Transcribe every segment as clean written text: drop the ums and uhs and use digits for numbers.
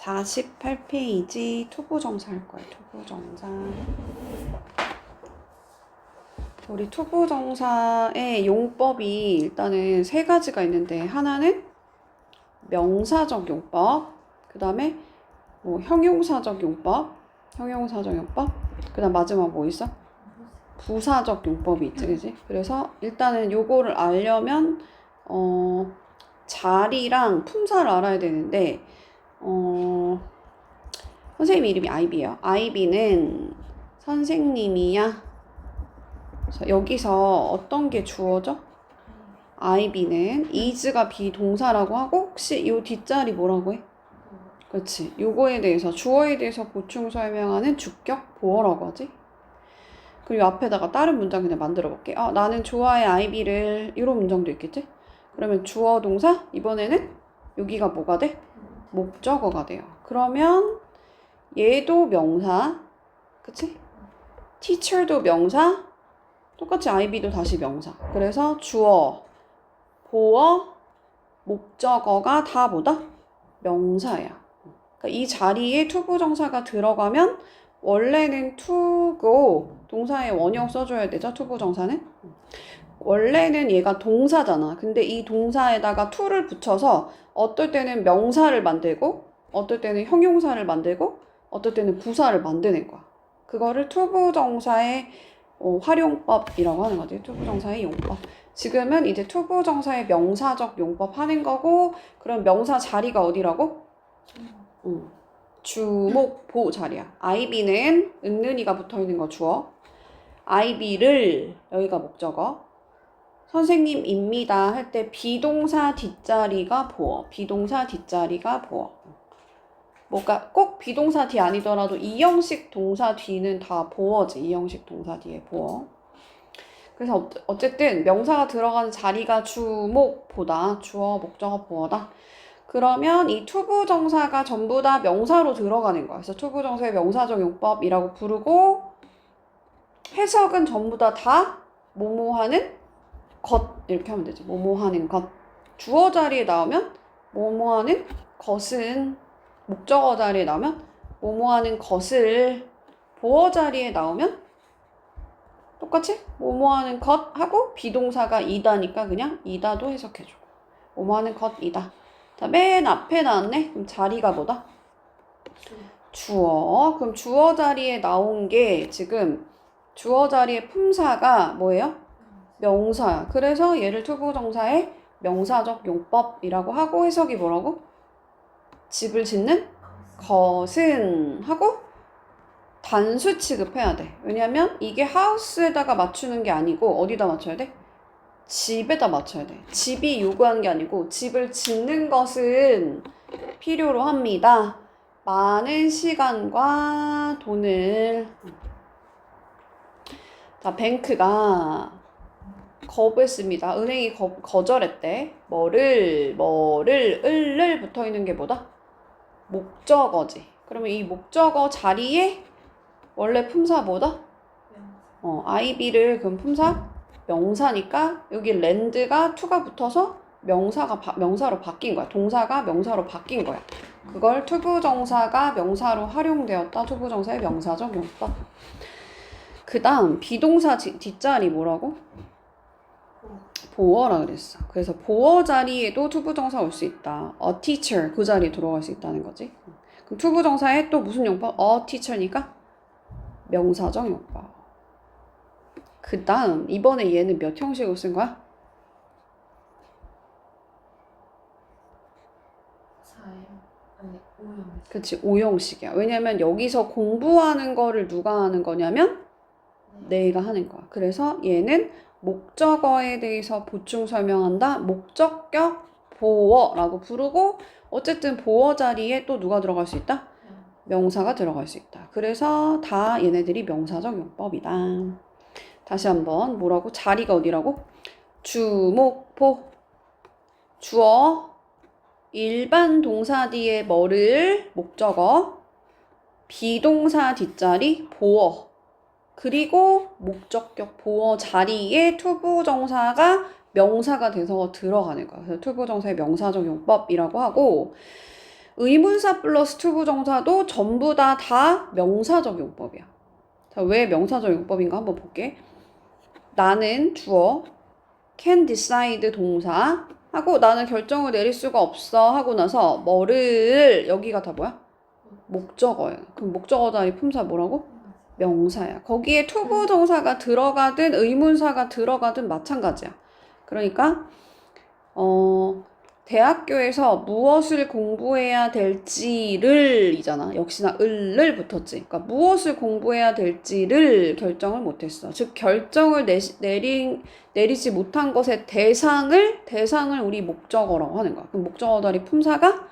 48페이지 투부정사 할 거예요. 투부정사. 우리 투부정사의 용법이 일단은 세 가지가 있는데, 하나는 명사적 용법, 그 다음에 뭐 형용사적 용법, 그 다음 마지막 뭐 있어? 부사적 용법이 있지, 그지? 그래서 일단은 요거를 알려면 자리랑 품사를 알아야 되는데, 선생님 이름이 아이비예요. 아이비는 선생님이야. 여기서 어떤 게 주어져? 아이비는 is가 비동사라고 하고, 혹시 요 뒷자리 뭐라고 해? 그렇지. 요거에 대해서, 주어에 대해서 보충 설명하는 주격 보어라고 하지. 그리고 앞에다가 다른 문장 그냥 만들어 볼게. 나는 좋아해 아이비를. 이런 문장도 있겠지? 그러면 주어 동사, 이번에는 여기가 뭐가 돼? 목적어가 돼요. 그러면 얘도 명사, 그치? teacher도 명사, 똑같이 아이비도 다시 명사. 그래서 주어, 보어, 목적어가 다 뭐다? 명사야. 그러니까 이 자리에 투부정사가 들어가면 원래는 to고, 동사의 원형 써줘야 되죠, 투부정사는? 원래는 얘가 동사잖아. 근데 이 동사에다가 to를 붙여서 어떨 때는 명사를 만들고, 어떨 때는 형용사를 만들고, 어떨 때는 부사를 만드는 거야. 그거를 투부정사의 활용법이라고 하는 거지. 투부정사의 용법. 지금은 이제 투부정사의 명사적 용법 하는 거고, 그럼 명사 자리가 어디라고? 주목, 보 자리야. 아이비는 은는이가 붙어있는 거 주어. 아이비를, 여기가 목적어. 선생님입니다 할 때 비동사 뒷자리가 보어. 비동사 뒷자리가 보어. 뭐가 꼭 비동사 뒤 아니더라도 이형식 동사 뒤는 다 보어지. 이형식 동사 뒤에 보어. 그래서 어쨌든 명사가 들어가는 자리가 주목보다 주어, 목적어, 보어다. 그러면 이 투부정사가 전부 다 명사로 들어가는 거야. 그래서 투부정사의 명사적 용법이라고 부르고, 해석은 전부 다 뭐뭐하는 것 이렇게 하면 되지. 뭐뭐하는 것. 주어 자리에 나오면 뭐뭐하는 것은, 목적어 자리에 나오면 뭐뭐하는 것을, 보어 자리에 나오면 똑같이 뭐뭐하는 것 하고 비동사가 이다니까 그냥 이다도 해석해줘. 뭐뭐하는 것이다. 자, 맨 앞에 나왔네. 그럼 자리가 뭐다? 주어. 그럼 주어 자리에 나온 게 지금 주어 자리의 품사가 뭐예요? 명사야. 그래서 얘를 투부정사의 명사적 용법이라고 하고, 해석이 뭐라고? 집을 짓는 것은 하고 단수 취급해야 돼. 왜냐면 이게 하우스에다가 맞추는 게 아니고 어디다 맞춰야 돼? 집에다 맞춰야 돼. 집이 요구하는 게 아니고 집을 짓는 것은 필요로 합니다. 많은 시간과 돈을. 자, 뱅크가 거부했습니다. 은행이 거절했대. 을을 붙어있는 게 뭐다? 목적어지. 그러면 이 목적어 자리에 원래 품사 뭐다? 아이비를 그럼 품사? 명사니까 여기 랜드가 to가 붙어서 명사로 바뀐 거야. 동사가 명사로 바뀐 거야. 그걸 투부정사가 명사로 활용되었다. 투부정사의 명사적 용법. 그 다음 비동사 뒷자리 뭐라고? 보어라 그랬어. 그래서 보어 자리에도 투부정사 올 수 있다. A teacher 그 자리에 들어갈 수 있다는 거지. 그럼 투부정사에 또 무슨 용법? A teacher니까 명사적 용법. 그 다음 이번에 얘는 몇 형식으로 쓴 거야? 5형식. 그치, 5형식이야. 왜냐면 여기서 공부하는 거를 누가 하는 거냐면 내가 하는 거야. 그래서 얘는 목적어에 대해서 보충 설명한다. 목적격 보어라고 부르고, 어쨌든 보어 자리에 또 누가 들어갈 수 있다? 명사가 들어갈 수 있다. 그래서 다 얘네들이 명사적 용법이다. 다시 한번 뭐라고? 자리가 어디라고? 주목보. 주어, 일반 동사 뒤에 뭐를, 목적어, 비동사 뒷자리 보어, 그리고 목적격 보어 자리에 투부정사가 명사가 돼서 들어가는 거야. 그래서 투부정사의 명사적 용법이라고 하고, 의문사 플러스 투부정사도 전부 다 명사적 용법이야. 자, 왜 명사적 용법인가 한번 볼게. 나는 주어, can decide 동사 하고 나는 결정을 내릴 수가 없어 하고 나서 뭐를 여기가 다 뭐야? 목적어야. 그럼 목적어 자리 품사 뭐라고? 명사야. 거기에 투부정사가 들어가든 의문사가 들어가든 마찬가지야. 그러니까 대학교에서 무엇을 공부해야 될지를 이잖아. 역시나 을을 붙었지. 그러니까 무엇을 공부해야 될지를 결정을 못했어. 즉 결정을 내리지 못한 것의 대상을 우리 목적어라고 하는 거야. 그럼 목적어 자리 품사가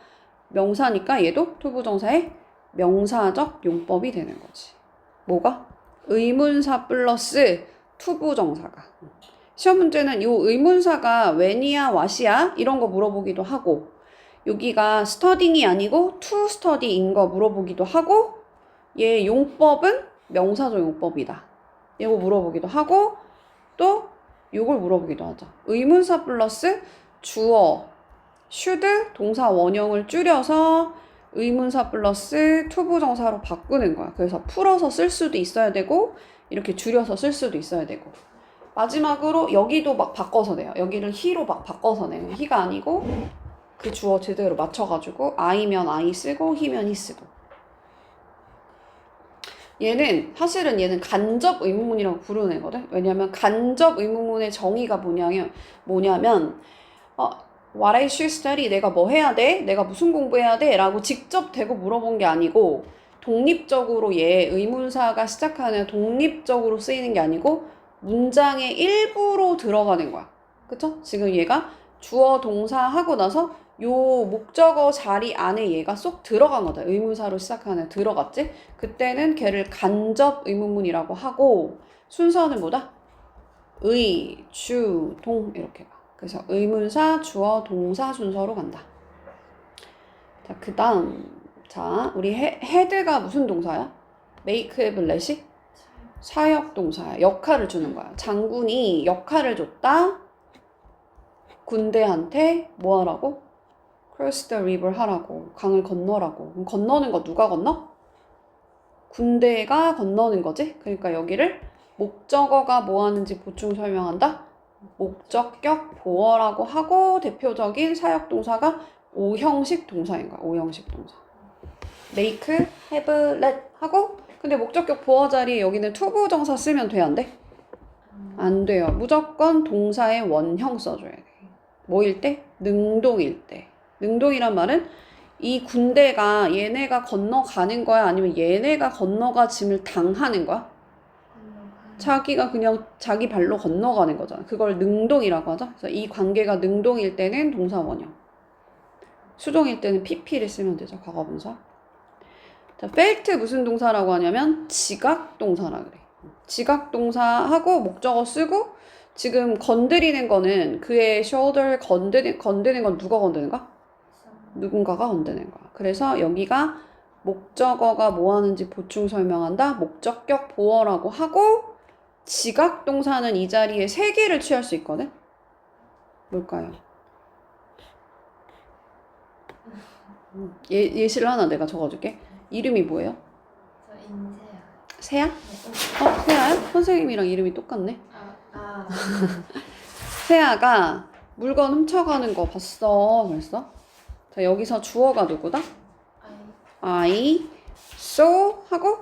명사니까 얘도 투부정사의 명사적 용법이 되는 거지. 뭐가? 의문사 플러스 투부정사가. 시험 문제는 이 의문사가 when이야, what이야 이런 거 물어보기도 하고 여기가 studying이 아니고 to study인 거 물어보기도 하고 얘 용법은 명사적 용법이다. 이거 물어보기도 하고 또 이걸 물어보기도 하죠. 의문사 플러스 주어, should 동사 원형을 줄여서 의문사 플러스 투부정사로 바꾸는 거야. 그래서 풀어서 쓸 수도 있어야 되고 이렇게 줄여서 쓸 수도 있어야 되고 마지막으로 여기도 막 바꿔서 내요. 여기를 he로 막 바꿔서 내요. he가 아니고 그 주어 제대로 맞춰가지고 I면 I 쓰고 he면 he 쓰고 사실은 얘는 간접 의문문이라고 부르는 애거든. 왜냐면 간접 의문문의 정의가 뭐냐면 What I should study? 내가 뭐 해야 돼? 내가 무슨 공부해야 돼? 라고 직접 대고 물어본 게 아니고 독립적으로 얘 의문사가 시작하는 독립적으로 쓰이는 게 아니고 문장의 일부로 들어가는 거야. 그쵸? 지금 얘가 주어 동사 하고 나서 요 목적어 자리 안에 얘가 쏙 들어간 거다. 의문사로 시작하는 들어갔지? 그때는 걔를 간접 의문문이라고 하고 순서는 뭐다? 의, 주, 동 이렇게 가. 그래서 의문사, 주어, 동사 순서로 간다. 자, 그 다음 자, 우리 헤드가 무슨 동사야? make, have, let이? 사역 동사야. 역할을 주는 거야. 장군이 역할을 줬다. 군대한테 뭐 하라고? cross the river 하라고. 강을 건너라고. 그럼 건너는 거 누가 건너? 군대가 건너는 거지. 그러니까 여기를 목적어가 뭐 하는지 보충 설명한다. 목적격 보어라고 하고 대표적인 사역 동사가 오형식 동사인 거야. 오형식 동사. make, have, let 하고 근데 목적격 보어 자리에 여기는 투부정사 쓰면 돼, 안 돼? 안 돼요. 무조건 동사의 원형 써줘야 돼. 뭐일 때? 능동일 때. 능동이란 말은 이 군대가 얘네가 건너가는 거야? 아니면 얘네가 건너가 짐을 당하는 거야? 자기가 그냥 자기 발로 건너가는 거잖아. 그걸 능동이라고 하죠. 그래서 이 관계가 능동일 때는 동사 원형. 수동일 때는 pp를 쓰면 되죠. 과거분사. 자, felt 무슨 동사라고 하냐면 지각 동사라 그래. 지각 동사하고 목적어 쓰고 지금 건드리는 거는 그의 shoulder 건드는 건 누가 건드는가? 누군가가 건드는 거야. 그래서 여기가 목적어가 뭐 하는지 보충 설명한다. 목적격 보어라고 하고 지각 동사는 이 자리에 3개를 취할 수 있거든. 뭘까요? 예시를 하나 내가 적어줄게. 이름이 뭐예요? 저 인재야. 세야? 세야야? 선생님이랑 이름이 똑같네. 세야가 물건 훔쳐가는 거 봤어. 그랬어? 자, 여기서 주어가 누구다? I. So 하고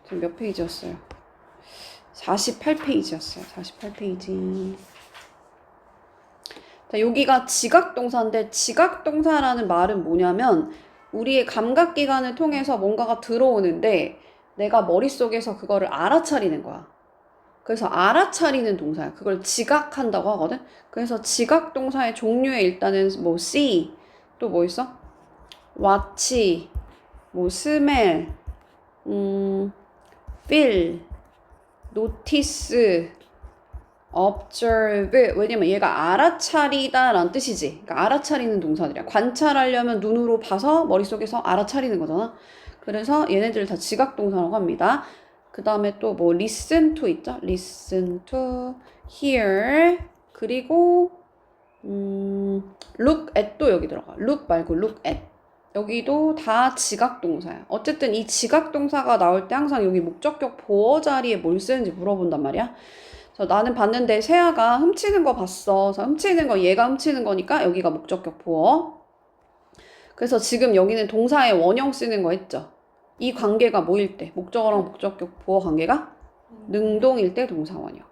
지금 몇 페이지였어요? 48페이지였어요. 48페이지. 자, 여기가 지각동사인데 지각동사라는 말은 뭐냐면 우리의 감각기관을 통해서 뭔가가 들어오는데 내가 머릿속에서 그거를 알아차리는 거야. 그래서 알아차리는 동사야. 그걸 지각한다고 하거든. 그래서 지각동사의 종류에 일단은 뭐 see 또 뭐 있어? watch 뭐 smell feel notice observe. 왜냐면 얘가 알아차리다 라는 뜻이지. 그러니까 알아차리는 동사들이야. 관찰하려면 눈으로 봐서 머릿속에서 알아차리는 거잖아. 그래서 얘네들을 다 지각동사라고 합니다. 그 다음에 또 뭐 listen to 있죠? listen to, hear, 그리고 look at 도 여기 들어가. look 말고 look at. 여기도 다 지각동사야. 어쨌든 이 지각동사가 나올 때 항상 여기 목적격 보어 자리에 뭘 쓰는지 물어본단 말이야. 그래서 나는 봤는데 세아가 훔치는 거 봤어. 그래서 훔치는 거 얘가 훔치는 거니까 여기가 목적격 보어. 그래서 지금 여기는 동사의 원형 쓰는 거 했죠. 이 관계가 뭐일 때? 목적어랑 목적격 보어 관계가 능동일 때 동사 원형.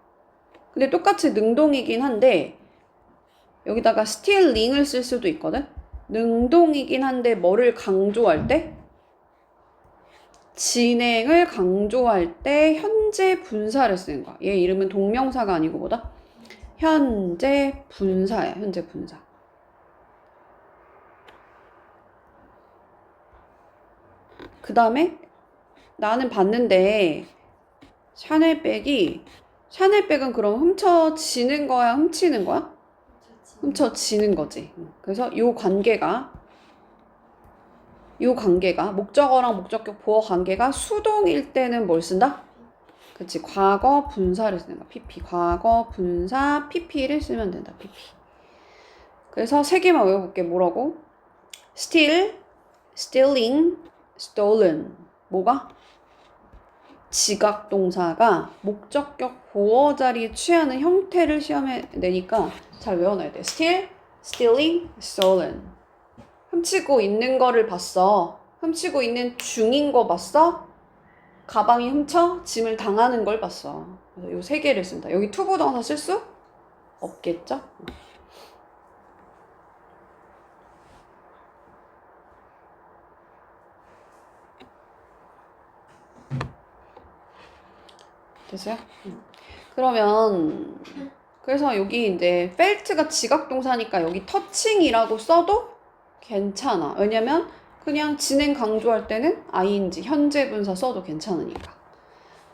근데 똑같이 능동이긴 한데 여기다가 stealing을 쓸 수도 있거든. 능동이긴 한데 뭐를 강조할 때? 진행을 강조할 때 현재 분사를 쓰는 거야. 얘 이름은 동명사가 아니고 뭐다? 현재 분사야. 현재 분사. 그 다음에 나는 봤는데 샤넬백은 그럼 훔쳐지는 거야? 훔치는 거야? 훔쳐지는 거지. 그래서 요 관계가 목적어랑 목적격 보어 관계가 수동일 때는 뭘 쓴다? 그치, 과거 분사를 쓰는 거야. PP. 과거 분사 PP를 쓰면 된다. PP. 그래서 세 개만 외워볼게. 뭐라고? steal, stealing, stolen. 뭐가? 지각 동사가 목적격 보어 자리에 취하는 형태를 시험에 내니까 잘 외워놔야 돼. steal, stealing, stolen. 훔치고 있는 거를 봤어. 훔치고 있는 중인 거 봤어. 가방이 훔쳐 짐을 당하는 걸 봤어. 그래서 요 세 개를 쓴다. 여기 투부정사 쓸 수 없겠죠? 됐어요? 그러면 그래서 여기 이제 felt가 지각동사니까 여기 touching이라고 써도 괜찮아. 왜냐면 그냥 진행 강조할 때는 ing 현재 분사 써도 괜찮으니까.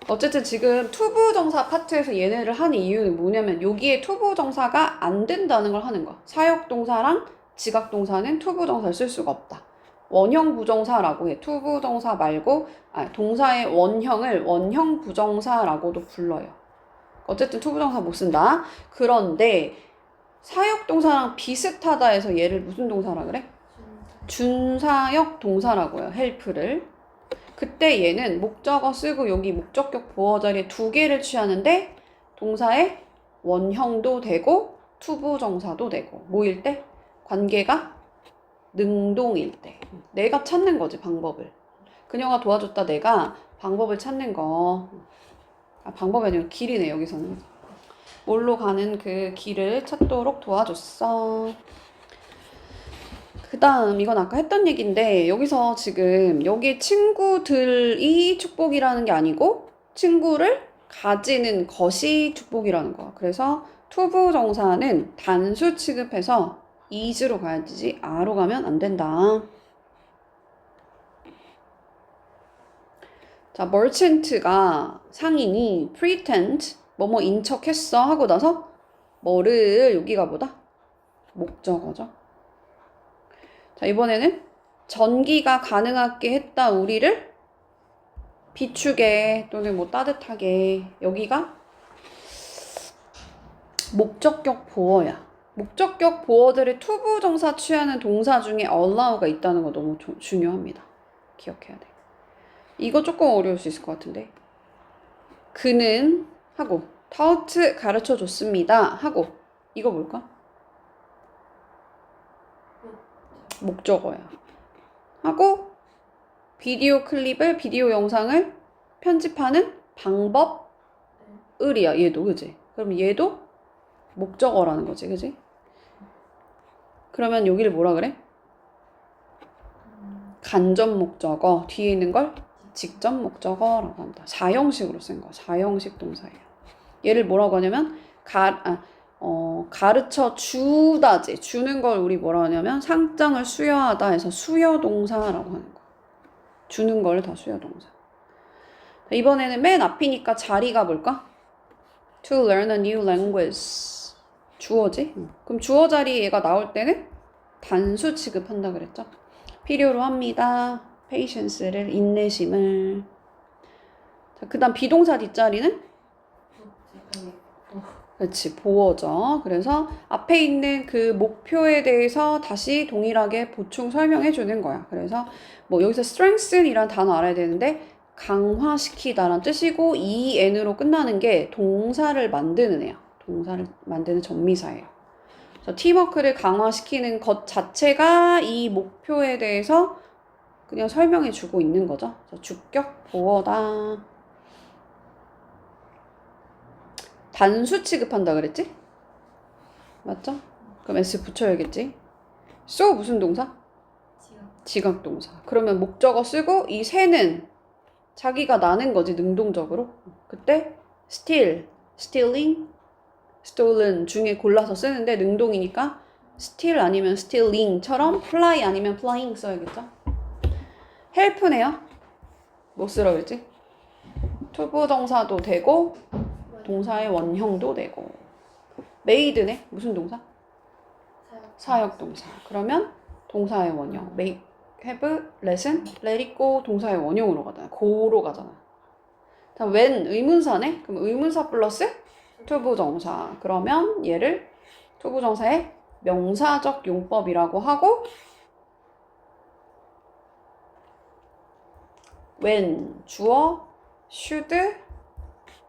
어쨌든 지금 투부정사 파트에서 얘네를 하는 이유는 뭐냐면 여기에 투부정사가 안 된다는 걸 하는 거야. 사역동사랑 지각동사는 투부정사를 쓸 수가 없다. 원형 부정사라고 해. 투부정사 말고 동사의 원형을 원형 부정사라고도 불러요. 어쨌든 투부정사 못 쓴다. 그런데 사역동사랑 비슷하다 해서 얘를 무슨 동사라 그래? 준사역 동사라고 해요. help를. 그때 얘는 목적어 쓰고 여기 목적격 보어 자리에 두 개를 취하는데 동사의 원형도 되고 투부정사도 되고 뭐일 때? 관계가 능동일 때. 내가 찾는 거지, 방법을. 그녀가 도와줬다 내가 방법을 찾는 거. 방법이 아니라 길이네, 여기서는. 뭘로 가는 그 길을 찾도록 도와줬어. 그 다음 이건 아까 했던 얘기인데 여기서 지금 여기 친구들이 축복이라는 게 아니고 친구를 가지는 것이 축복이라는 거야. 그래서 투부정사는 단수 취급해서 is로 가야 되지 a로 가면 안 된다. 자, merchant가 상인이 pretend 뭐뭐인 척했어 하고 나서 뭐를 여기가 뭐다? 목적어죠. 자, 이번에는 전기가 가능하게 했다 우리를 비추게 또는 뭐 따뜻하게. 여기가 목적격 보어야. 목적격 보어들의 투부정사 취하는 동사 중에 allow가 있다는 거 너무 중요합니다. 기억해야 돼. 이거 조금 어려울 수 있을 것 같은데. 그는 하고 taught 가르쳐 줬습니다 하고 이거 뭘까? 목적어야. 하고 비디오 영상을 편집하는 방법을이야. 얘도 그지? 그럼 얘도 목적어라는 거지, 그지? 그러면 여기를 뭐라 그래? 간접 목적어. 뒤에 있는 걸 직접 목적어라고 한다. 4형식으로 쓴 거. 4형식 동사예요. 얘를 뭐라고 하냐면 가르쳐 주다지. 주는 걸 우리 뭐라 하냐면 상장을 수여하다 해서 수여동사라고 하는 거. 주는 걸 다 수여동사. 이번에는 맨 앞이니까 자리가 뭘까? To learn a new language. 주어지? 그럼 주어 자리에 얘가 나올 때는 단수 취급한다 그랬죠? 필요로 합니다. patience를, 인내심을. 자, 그 다음 비동사 뒷자리는? 그렇지, 보어죠. 그래서 앞에 있는 그 목표에 대해서 다시 동일하게 보충 설명해 주는 거야. 그래서 뭐 여기서 strengthen이란 단어 알아야 되는데 강화시키다란 뜻이고 en으로 끝나는 게 동사를 만드는 애야. 동사를 만드는 전미사예요. 그래서 팀워크를 강화시키는 것 자체가 이 목표에 대해서 그냥 설명해 주고 있는 거죠. 그래서 주격 보어다. 단수 취급한다 그랬지? 맞죠? 그럼 S 붙여야겠지? so 무슨 동사? 지각 동사. 그러면 목적어 쓰고 이 새는 자기가 나는 거지 능동적으로. 그때 steal, stealing, stolen 중에 골라서 쓰는데 능동이니까 steal 아니면 stealing처럼 fly 아니면 flying 써야겠죠? help네요. 뭐 쓰라 그랬지? 투부정사도 되고 동사의 원형도 되고 made네. 무슨 동사? 사역동사. 그러면 동사의 원형 make, have, let은 let it go 동사의 원형으로 가잖아. go로 가잖아. 다음 when 의문사네. 그럼 의문사 플러스 투부정사. 그러면 얘를 투부정사의 명사적 용법이라고 하고 when 주어 should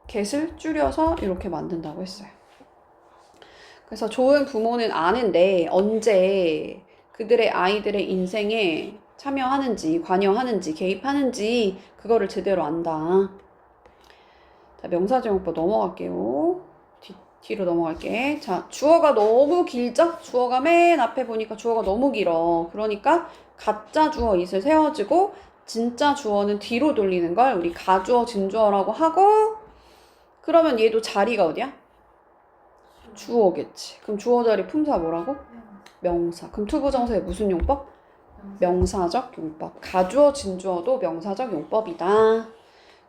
get을 줄여서 이렇게 만든다고 했어요. 그래서 좋은 부모는 아는데 언제 그들의 아이들의 인생에 참여하는지, 관여하는지, 개입하는지 그거를 제대로 안다. 자, 명사제용법 넘어갈게요. 뒤로 넘어갈게. 자, 주어가 너무 길죠? 주어가 맨 앞에 보니까 주어가 너무 길어. 그러니까 가짜 주어 it을 세워주고 진짜 주어는 뒤로 돌리는 걸 우리 가주어, 진주어라고 하고 그러면 얘도 자리가 어디야? 주어겠지. 그럼 주어 자리 품사 뭐라고? 명사. 그럼 투부정사의 무슨 용법? 명사적 용법. 가주어, 진주어도 명사적 용법이다.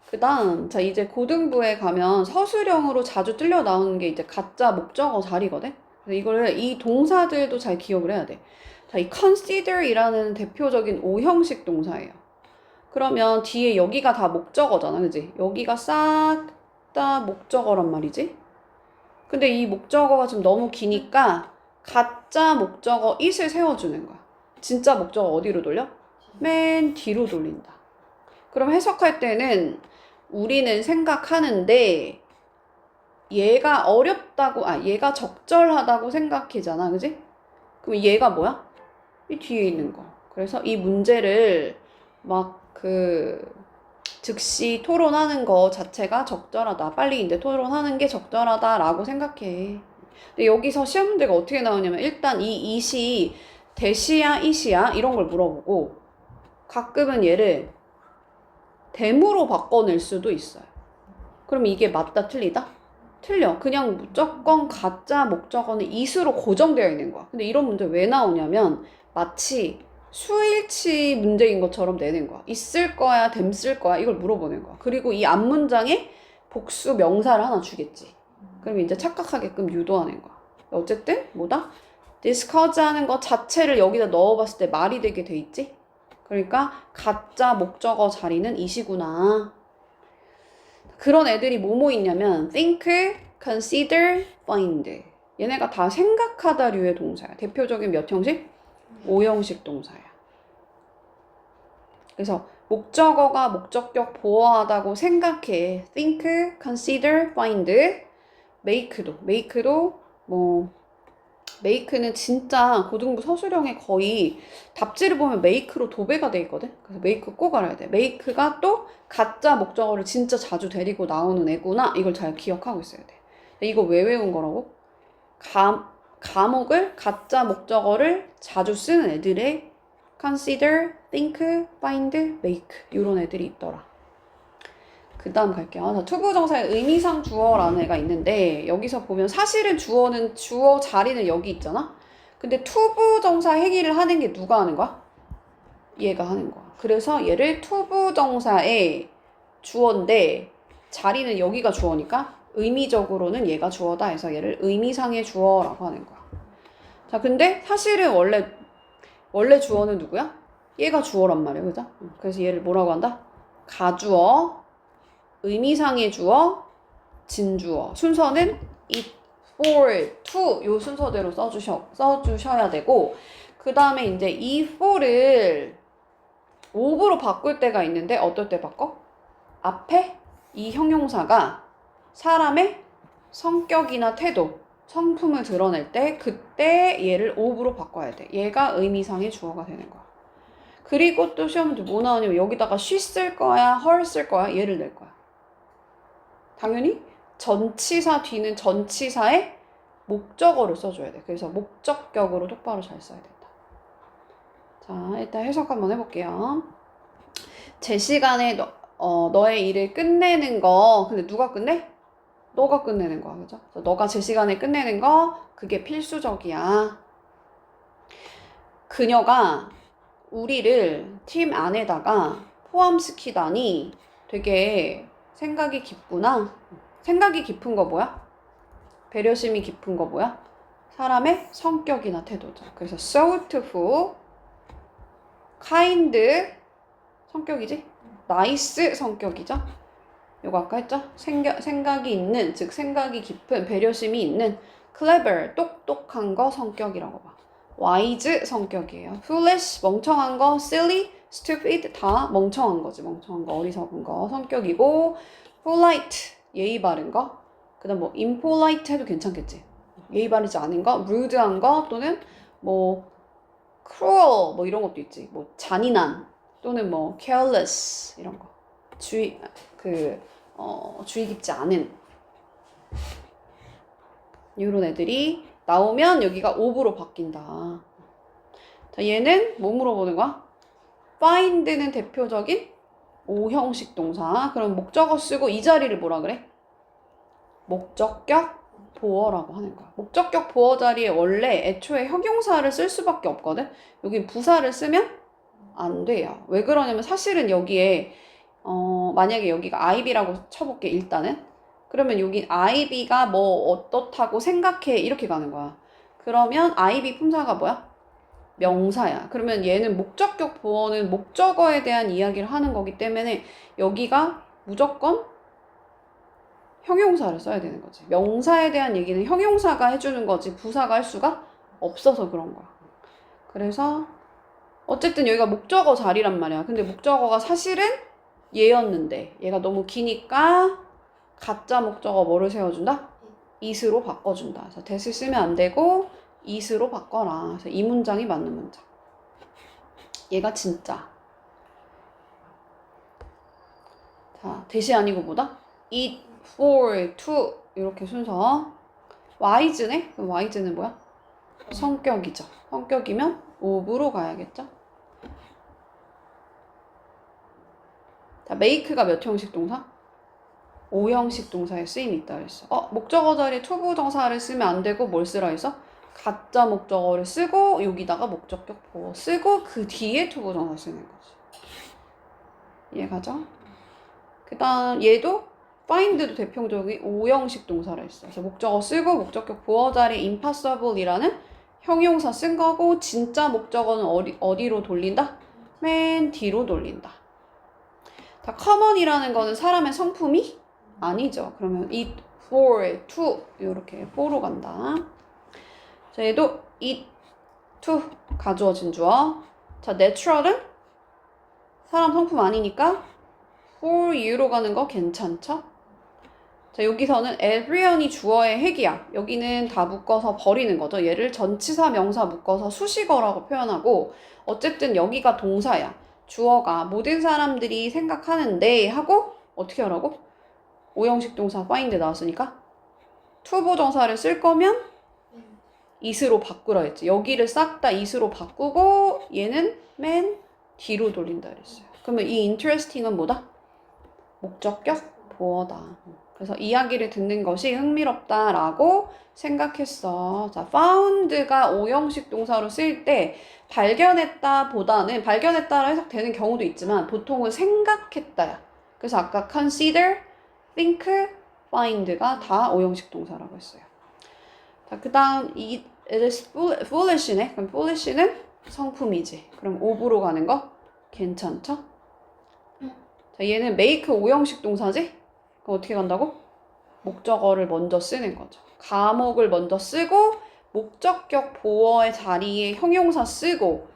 그 다음, 자, 이제 고등부에 가면 서술형으로 자주 뜰려 나오는 게 이제 가짜 목적어 자리거든? 그래서 이거를, 이 동사들도 잘 기억을 해야 돼. 자, 이 consider 이라는 대표적인 오형식 동사예요. 그러면 뒤에 여기가 다 목적어잖아, 그지? 여기가 싹 다 목적어란 말이지? 근데 이 목적어가 좀 너무 기니까 가짜 목적어 it을 세워주는 거야. 진짜 목적어 어디로 돌려? 맨 뒤로 돌린다. 그럼 해석할 때는 우리는 생각하는데 얘가 어렵다고, 얘가 적절하다고 생각이잖아, 그지? 그럼 얘가 뭐야? 이 뒤에 있는 거. 그래서 이 문제를 막 즉시 토론하는 거 자체가 적절하다. 빨리 이제 토론하는 게 적절하다라고 생각해. 근데 여기서 시험 문제가 어떻게 나오냐면 일단 이 it이 대시야, it이야 이런 걸 물어보고 가끔은 얘를 대무로 바꿔낼 수도 있어요. 그럼 이게 맞다, 틀리다? 틀려. 그냥 무조건 가짜 목적어는 it으로 고정되어 있는 거야. 근데 이런 문제 왜 나오냐면 마치 수일치 문제인 것처럼 내는 거야. 있을 거야, 됨 쓸 거야 이걸 물어보는 거야. 그리고 이 앞문장에 복수 명사를 하나 주겠지. 그럼 이제 착각하게끔 유도하는 거야. 어쨌든 뭐다? discuss 하는 거 자체를 여기다 넣어봤을 때 말이 되게 돼 있지? 그러니까 가짜 목적어 자리는 it이구나. 그런 애들이 뭐뭐 있냐면 think, consider, find. 얘네가 다 생각하다류의 동사야. 대표적인 몇 형식? 5형식 동사야. 그래서 목적어가 목적격 보어하다고 생각해. think, consider, find. make도 뭐 make는 진짜 고등부 서술형에 거의 답지를 보면 make로 도배가 돼 있거든. 그래서 make 꼭 알아야 돼. make가 또 가짜 목적어를 진짜 자주 데리고 나오는 애구나. 이걸 잘 기억하고 있어야 돼. 이거 왜 외운 거라고? 과목을 가짜 목적어를 자주 쓰는 애들의 consider, think, find, make 이런 애들이 있더라. 그 다음 갈게요. 자, 투부정사의 의미상 주어라는 애가 있는데 여기서 보면 사실은 주어 자리는 여기 있잖아. 근데 투부정사 행위를 하는 게 누가 하는 거야? 얘가 하는 거야. 그래서 얘를 투부정사의 주어인데 자리는 여기가 주어니까 의미적으로는 얘가 주어다 해서 얘를 의미상의 주어라고 하는 거야. 자, 근데 사실은 원래 주어는 누구야? 얘가 주어란 말이야, 그죠? 그래서 얘를 뭐라고 한다? 가주어, 의미상의 주어, 진주어. 순서는 it, for, to 요 순서대로 써주셔야 되고 그 다음에 이제 이 for를 of로 바꿀 때가 있는데 어떨 때 바꿔? 앞에 이 형용사가 사람의 성격이나 태도, 성품을 드러낼 때 그때 얘를 of로 바꿔야 돼. 얘가 의미상의 주어가 되는 거야. 그리고 또 시험도 뭐 나오냐면 여기다가 she 쓸 거야, her 쓸 거야, 얘를 낼 거야. 당연히 전치사 뒤는 전치사의 목적어를 써줘야 돼. 그래서 목적격으로 똑바로 잘 써야 된다. 자, 일단 해석 한번 해볼게요. 제 시간에 너의 일을 끝내는 거, 근데 누가 끝내? 너가 끝내는 거야, 그죠? 그래서 너가 제 시간에 끝내는 거, 그게 필수적이야. 그녀가 우리를 팀 안에다가 포함시키다니 되게 생각이 깊구나. 생각이 깊은 거 뭐야? 배려심이 깊은 거 뭐야? 사람의 성격이나 태도죠. 그래서 thoughtful, kind, 성격이지? nice 성격이죠? 요거 아까 했죠? 생각이 있는, 즉 생각이 깊은, 배려심이 있는 clever, 똑똑한 거 성격이라고 봐. wise 성격이에요. foolish, 멍청한 거, silly, stupid 다 멍청한 거지. 멍청한 거, 어리석은 거 성격이고 polite, 예의 바른 거. 그 다음 뭐 impolite 해도 괜찮겠지. 예의 바르지 않은 거, rude한 거 또는 뭐 cruel 뭐 이런 것도 있지. 뭐 잔인한 또는 뭐 careless 이런 거. 주의 깊지 않은 이런 애들이 나오면 여기가 of로 바뀐다. 자, 얘는 뭐 물어보는 거야? find는 대표적인 오형식 동사. 그럼 목적어 쓰고 이 자리를 뭐라 그래? 목적격 보어라고 하는 거야. 목적격 보어 자리에 원래 애초에 형용사를 쓸 수밖에 없거든. 여기 부사를 쓰면 안 돼요. 왜 그러냐면 사실은 여기에 만약에 여기가 IB라고 쳐볼게 일단은. 그러면 여기 IB가 뭐 어떻다고 생각해 이렇게 가는 거야. 그러면 IB 품사가 뭐야? 명사야. 그러면 얘는 목적격 보어는 목적어에 대한 이야기를 하는 거기 때문에 여기가 무조건 형용사를 써야 되는 거지. 명사에 대한 얘기는 형용사가 해주는 거지 부사가 할 수가 없어서 그런 거야. 그래서 어쨌든 여기가 목적어 자리란 말이야. 근데 목적어가 사실은 얘였는데 얘가 너무 기니까 가짜 목적어 뭐를 세워준다? it으로 바꿔준다. 그래서 that을 쓰면 안 되고 it으로 바꿔라. 그래서 이 문장이 맞는 문장. 얘가 진짜. 자, that이 아니고 뭐다? it, for, to 이렇게 순서. wise네? 그럼 wise는 뭐야? 성격이죠. 성격이면 of로 가야겠죠? 자, make가 몇 형식 동사? 5형식 동사에 쓰임이 있다 그랬어. 목적어 자리에 투부정사를 쓰면 안 되고 뭘 쓰라 했어? 가짜 목적어를 쓰고 여기다가 목적격 보어 쓰고 그 뒤에 투부정사 쓰는 거지. 이해가죠? 그 다음 얘도 find도 대표적인 5형식 동사를 했어. 그래서 목적어 쓰고 목적격 보어 자리에 impossible이라는 형용사 쓴 거고 진짜 목적어는 어디로 돌린다? 맨 뒤로 돌린다. 자, common이라는 거는 사람의 성품이 아니죠. 그러면 it, for, to 이렇게 for로 간다. 자, 얘도 it, to 가주어진 주어. 자, natural은 사람 성품 아니니까 for you로 가는 거 괜찮죠? 자, 여기서는 everyone이 주어의 핵이야. 여기는 다 묶어서 버리는 거죠. 얘를 전치사 명사 묶어서 수식어라고 표현하고 어쨌든 여기가 동사야. 주어가 모든 사람들이 생각하는데 하고 어떻게 하라고? 5형식 동사 find 나왔으니까 투부정사를 쓸 거면 it으로 바꾸라 했지. 여기를 싹 다 it으로 바꾸고 얘는 맨 뒤로 돌린다 그랬어요. 그러면 이 interesting은 뭐다? 목적격 보어다. 그래서 이야기를 듣는 것이 흥미롭다라고 생각했어. 자, found가 5형식 동사로 쓰일 때 발견했다 보다는 발견했다라 해석되는 경우도 있지만 보통은 생각했다야. 그래서 아까 consider, think, find가 다 5형식 동사라고 했어요. 자, 그 다음 it is foolish네. 그럼 foolish는 성품이지. 그럼 of로 가는 거 괜찮죠? 자, 얘는 make 5형식 동사지? 그럼 어떻게 간다고? 목적어를 먼저 쓰는 거죠. 과목을 먼저 쓰고 목적격 보어의 자리에 형용사 쓰고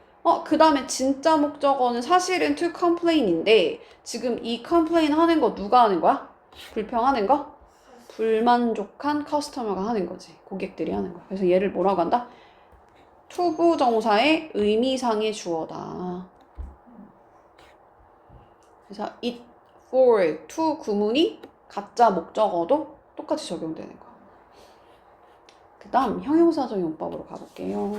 그 다음에 진짜 목적어는 사실은 to complain인데 지금 이 complain 하는 거 누가 하는 거야? 불평하는 거? 불만족한 커스터머가 하는 거지. 고객들이 하는 거. 그래서 얘를 뭐라고 한다? 투부정사의 의미상의 주어다. 그래서 it, for, to 구문이 가짜 목적어도 똑같이 적용되는 거야. 그 다음 형용사적 용법으로 가볼게요.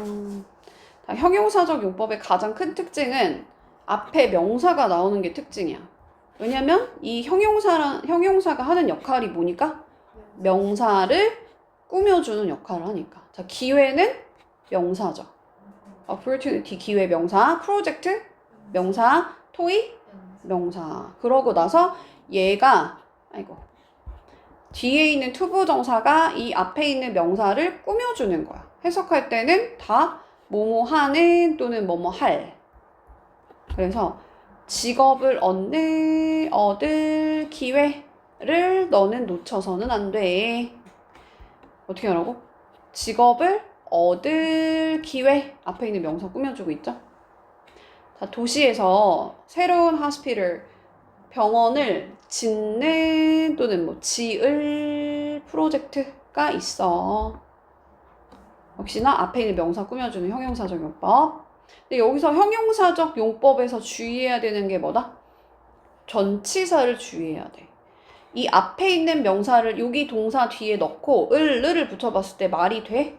형용사적 용법의 가장 큰 특징은 앞에 명사가 나오는 게 특징이야. 왜냐면 이 형용사가 하는 역할이 뭐니까? 명사를 꾸며주는 역할을 하니까. 자, 기회는 명사죠. opportunity 기회 명사, 프로젝트 명사, 토익 명사. 그러고 나서 얘가 뒤에 있는 투부정사가 이 앞에 있는 명사를 꾸며주는 거야. 해석할 때는 다 뭐뭐 하는 또는 뭐뭐 할. 그래서 직업을 얻을 기회를 너는 놓쳐서는 안 돼. 어떻게 하라고? 직업을 얻을 기회. 앞에 있는 명사 꾸며주고 있죠. 자, 도시에서 새로운 하스피털 병원을 짓는 또는 뭐 지을 프로젝트가 있어. 역시나 앞에 있는 명사 꾸며주는 형용사적 용법. 근데 여기서 형용사적 용법에서 주의해야 되는 게 뭐다? 전치사를 주의해야 돼. 이 앞에 있는 명사를 여기 동사 뒤에 넣고 을을 붙여봤을 때 말이 돼?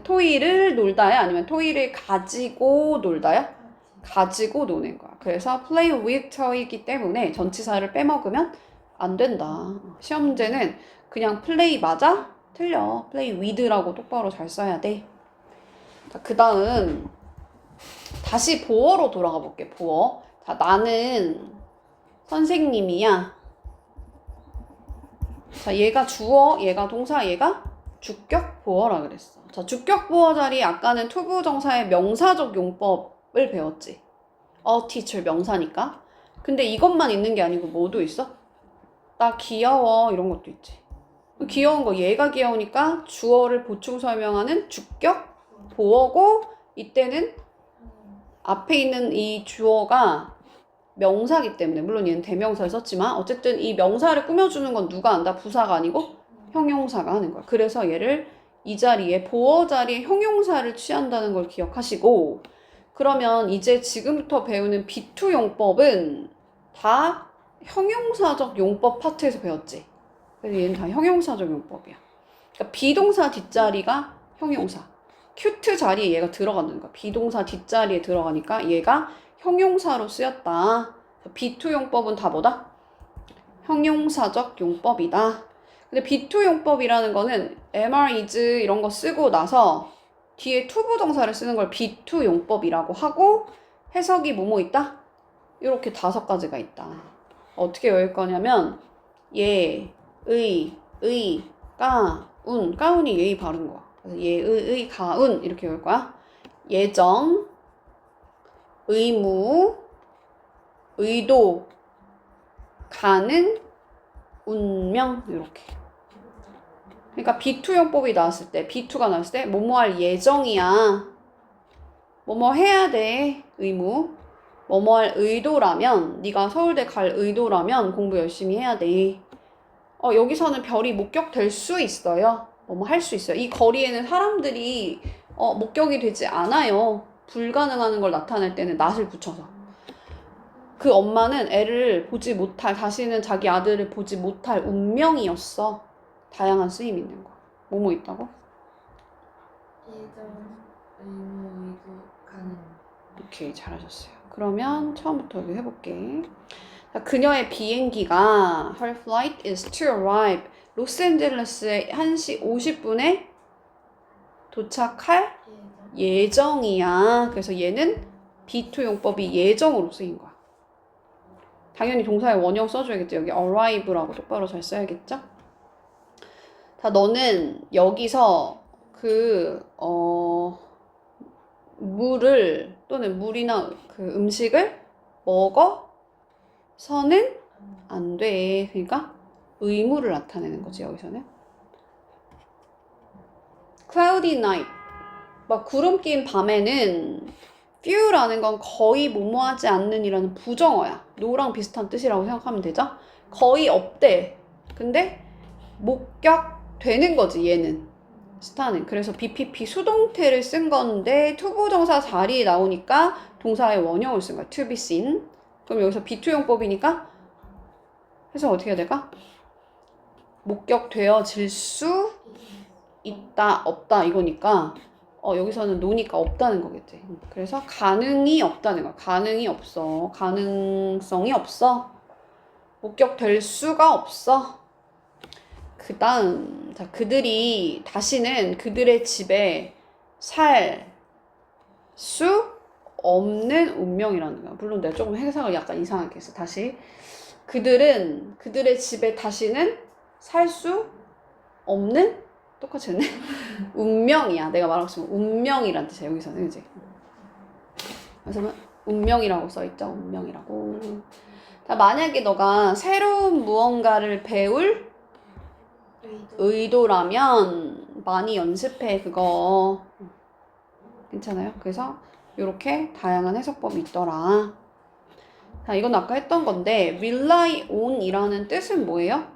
토이를 놀다야? 아니면 토이를 가지고 놀다야? 가지고 노는 거야. 그래서 play with toy이기 때문에 전치사를 빼먹으면 안 된다. 시험 문제는 그냥 play 맞아? 틀려. play with라고 똑바로 잘 써야 돼. 자, 그 다음 다시 보어로 돌아가 볼게. 보어. 자, 나는 선생님이야. 자, 얘가 주어, 얘가 동사, 얘가 주격 보어라 그랬어. 자, 주격 보어 자리 아까는 투부정사의 명사적 용법을 배웠지. teacher 명사니까. 근데 이것만 있는 게 아니고 뭐도 있어? 나 귀여워 이런 것도 있지. 귀여운 거 얘가 귀여우니까 주어를 보충 설명하는 주격 보어고 이때는 앞에 있는 이 주어가 명사기 때문에 물론 얘는 대명사를 썼지만 어쨌든 이 명사를 꾸며주는 건 누가 한다? 부사가 아니고 형용사가 하는 거야. 그래서 얘를 이 자리에 보어 자리에 형용사를 취한다는 걸 기억하시고 그러면 이제 지금부터 배우는 B2 용법은 다 형용사적 용법 파트에서 배웠지. 그래서 얘는 다 형용사적 용법이야. 그러니까 비동사 뒷자리가 형용사. 큐트 자리에 얘가 들어가는 거야. 비동사 뒷자리에 들어가니까 얘가 형용사로 쓰였다. B2 용법은 다 뭐다? 형용사적 용법이다. 근데 B2 용법이라는 거는 MR, is 이런 거 쓰고 나서 뒤에 투부정사를 쓰는 걸 B2 용법이라고 하고 해석이 뭐뭐 있다? 이렇게 5가지가 있다. 어떻게 외울 거냐면 예, 의, 가운. 가운이 예의 바른 거야. 그래서 예의, 가운 이렇게 외울 거야. 예정, 의무, 의도, 가능, 운명 이렇게. 그러니까 B2 용법이 나왔을 때, B2가 나왔을 때 뭐뭐 할 예정이야. 뭐뭐 해야 돼. 의무. 뭐뭐 할 의도라면 네가 서울대 갈 의도라면 공부 열심히 해야 돼. 여기서는 별이 목격될 수 있어요. 뭐뭐 할 수 있어요. 이 거리에는 사람들이 목격이 되지 않아요. 불가능한 걸 나타낼 때는 낫을 붙여서. 그 엄마는 애를 보지 못할, 다시는 자기 아들을 보지 못할 운명이었어. 다양한 쓰임이 있는 거야. 뭐뭐 있다고? 예정, 의무, 의도, 가능. 오케이, 잘하셨어요. 그러면 처음부터 여기 해볼게. 자, 그녀의 비행기가 Her flight is to arrive. 로스앤젤레스에 1시 50분에 도착할 예정이야. 그래서 얘는 B2 용법이 예정으로 쓰인 거야. 당연히 동사의 원형 써줘야겠죠. 여기 arrive라고 똑바로 잘 써야겠죠. 자, 너는 여기서 물을 또는 물이나 그 음식을 먹어? 서는 안 돼. 그러니까 의무를 나타내는 거지, 여기서는. cloudy night. 막 구름 낀 밤에는 few라는 건 거의 뭐뭐하지 않는 이라는 부정어야. no랑 비슷한 뜻이라고 생각하면 되죠? 거의 없대. 근데 목격되는 거지, 얘는. 스타는. 그래서 BPP 수동태를 쓴 건데 투부정사 자리에 나오니까 동사의 원형을 쓴 거야. to be seen. 그럼 여기서 비투용법이니까 해석 어떻게 해야 될까? 목격되어질 수 있다, 없다 이거니까 여기서는 노니까 없다는 거겠지. 그래서 가능이 없다는 거야. 가능이 없어. 가능성이 없어. 목격될 수가 없어. 그 다음, 자, 그들이 다시는 그들의 집에 살 수 없는 운명이라는 거야. 물론 내가 조금 해석을 약간 이상하게 했어. 다시. 그들은 그들의 집에 다시는 살 수 없는? 똑같이 했네. 운명이야. 내가 말하고 싶은 운명이란 뜻이야. 여기서는 이제. 그래서 운명이라고 써있죠. 운명이라고. 자, 만약에 너가 새로운 무언가를 배울 의도라면 많이 연습해. 그거 괜찮아요? 그래서 이렇게 다양한 해석법이 있더라. 자, 이건 아까 했던 건데 rely on 이라는 뜻은 뭐예요?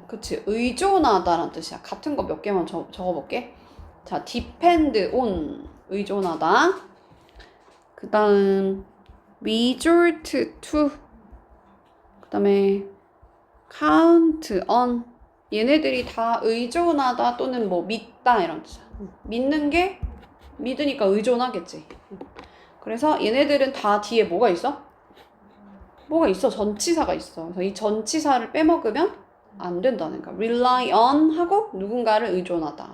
그치, 의존하다라는 뜻이야. 같은 거 몇 개만 적어볼게. 자, depend on 의존하다. 그 다음 resort to, 그 다음에 count on. 얘네들이 다 의존하다 또는 뭐 믿다 이런 뜻이야. 믿는 게 믿으니까 의존하겠지. 그래서 얘네들은 다 뒤에 뭐가 있어? 뭐가 있어? 전치사가 있어. 그래서 이 전치사를 빼먹으면 안 된다는 거야. rely on 하고 누군가를 의존하다.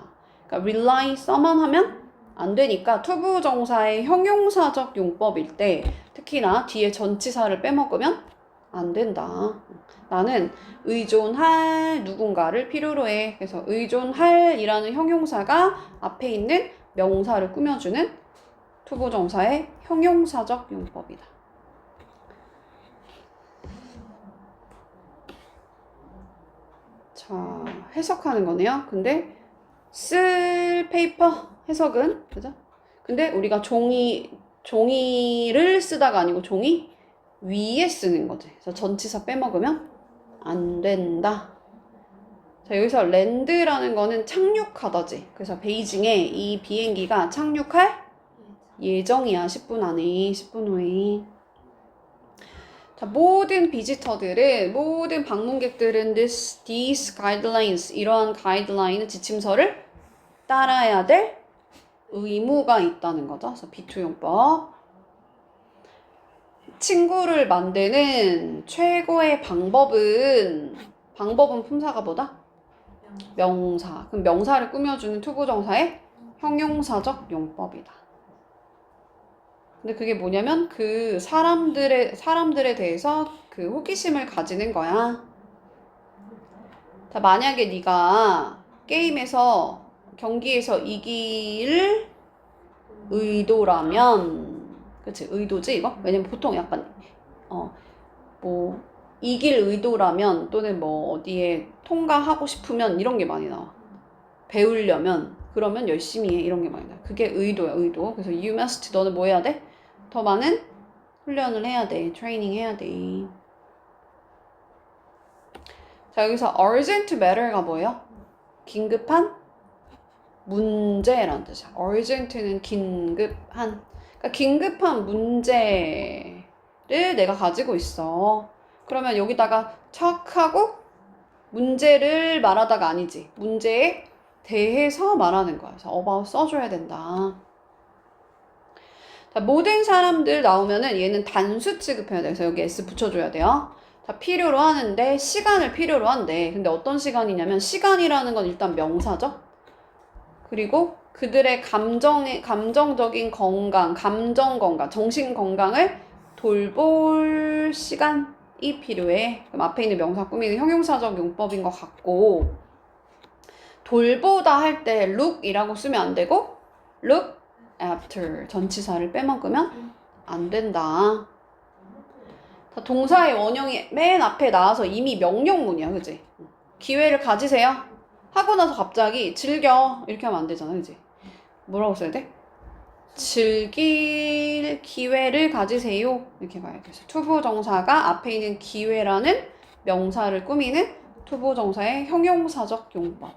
그러니까 rely someone 하면 안 되니까 투부정사의 형용사적 용법일 때 특히나 뒤에 전치사를 빼먹으면 안 된다. 나는 의존할 누군가를 필요로 해. 그래서 의존할 이라는 형용사가 앞에 있는 명사를 꾸며주는 투부정사의 형용사적 용법이다. 자, 해석하는 거네요. 근데 쓸 페이퍼 해석은 그죠? 근데 우리가 종이를 쓰다가 아니고 종이 위에 쓰는 거지. 그래서 전치사 빼먹으면 안 된다. 자, 여기서 랜드라는 거는 착륙하다지. 그래서 베이징에 이 비행기가 착륙할 예정이야. 10분 안에, 10분 후에. 자, 모든 비지터들은, 모든 방문객들은 these guidelines, 이러한 가이드라인은 지침서를 따라야 될 의무가 있다는 거죠. 그래서 비투용법. 친구를 만드는 최고의 방법은 품사가 뭐다? 명사. 그럼 명사를 꾸며주는 투부정사의 형용사적 용법이다. 근데 그게 뭐냐면 그 사람들에 대해서 그 호기심을 가지는 거야. 자, 만약에 네가 게임에서 경기에서 이길 의도라면, 그치, 의도지 이거? 왜냐면 보통 약간 뭐 이길 의도라면 또는 뭐 어디에 통과하고 싶으면 이런 게 많이 나와. 배우려면, 그러면 열심히 해, 이런 게 많이 나와. 그게 의도야, 의도. 그래서 you must, 너는 뭐 해야 돼? 더 많은 훈련을 해야 돼. 트레이닝 해야 돼. 자, 여기서 urgent matter가 뭐예요? 긴급한 문제라는 뜻이야. urgent는 긴급한. 그러니까 긴급한 문제를 내가 가지고 있어. 그러면 여기다가 척 하고 문제를 말하다가 아니지. 문제에 대해서 말하는 거야. 그래서 about 써줘야 된다. 자, 모든 사람들 나오면은 얘는 단수 취급해야 돼. 그래서 여기 S 붙여줘야 돼요. 자, 필요로 하는데 시간을 필요로 한대. 근데 어떤 시간이냐면 시간이라는 건 일단 명사죠. 그리고 그들의 감정적인 건강, 감정 건강, 정신 건강을 돌볼 시간이 필요해. 그럼 앞에 있는 명사 꾸미는 형용사적 용법인 것 같고, 돌보다 할 때 look이라고 쓰면 안 되고 look after 전치사를 빼먹으면 안 된다. 동사의 원형이 맨 앞에 나와서 이미 명령문이야, 그지? 기회를 가지세요. 하고 나서 갑자기 즐겨 이렇게 하면 안 되잖아, 그지? 뭐라고 써야 돼? 즐길 기회를 가지세요. 이렇게 가야 돼. 그래서 투부정사가 앞에 있는 기회라는 명사를 꾸미는 투부정사의 형용사적 용법.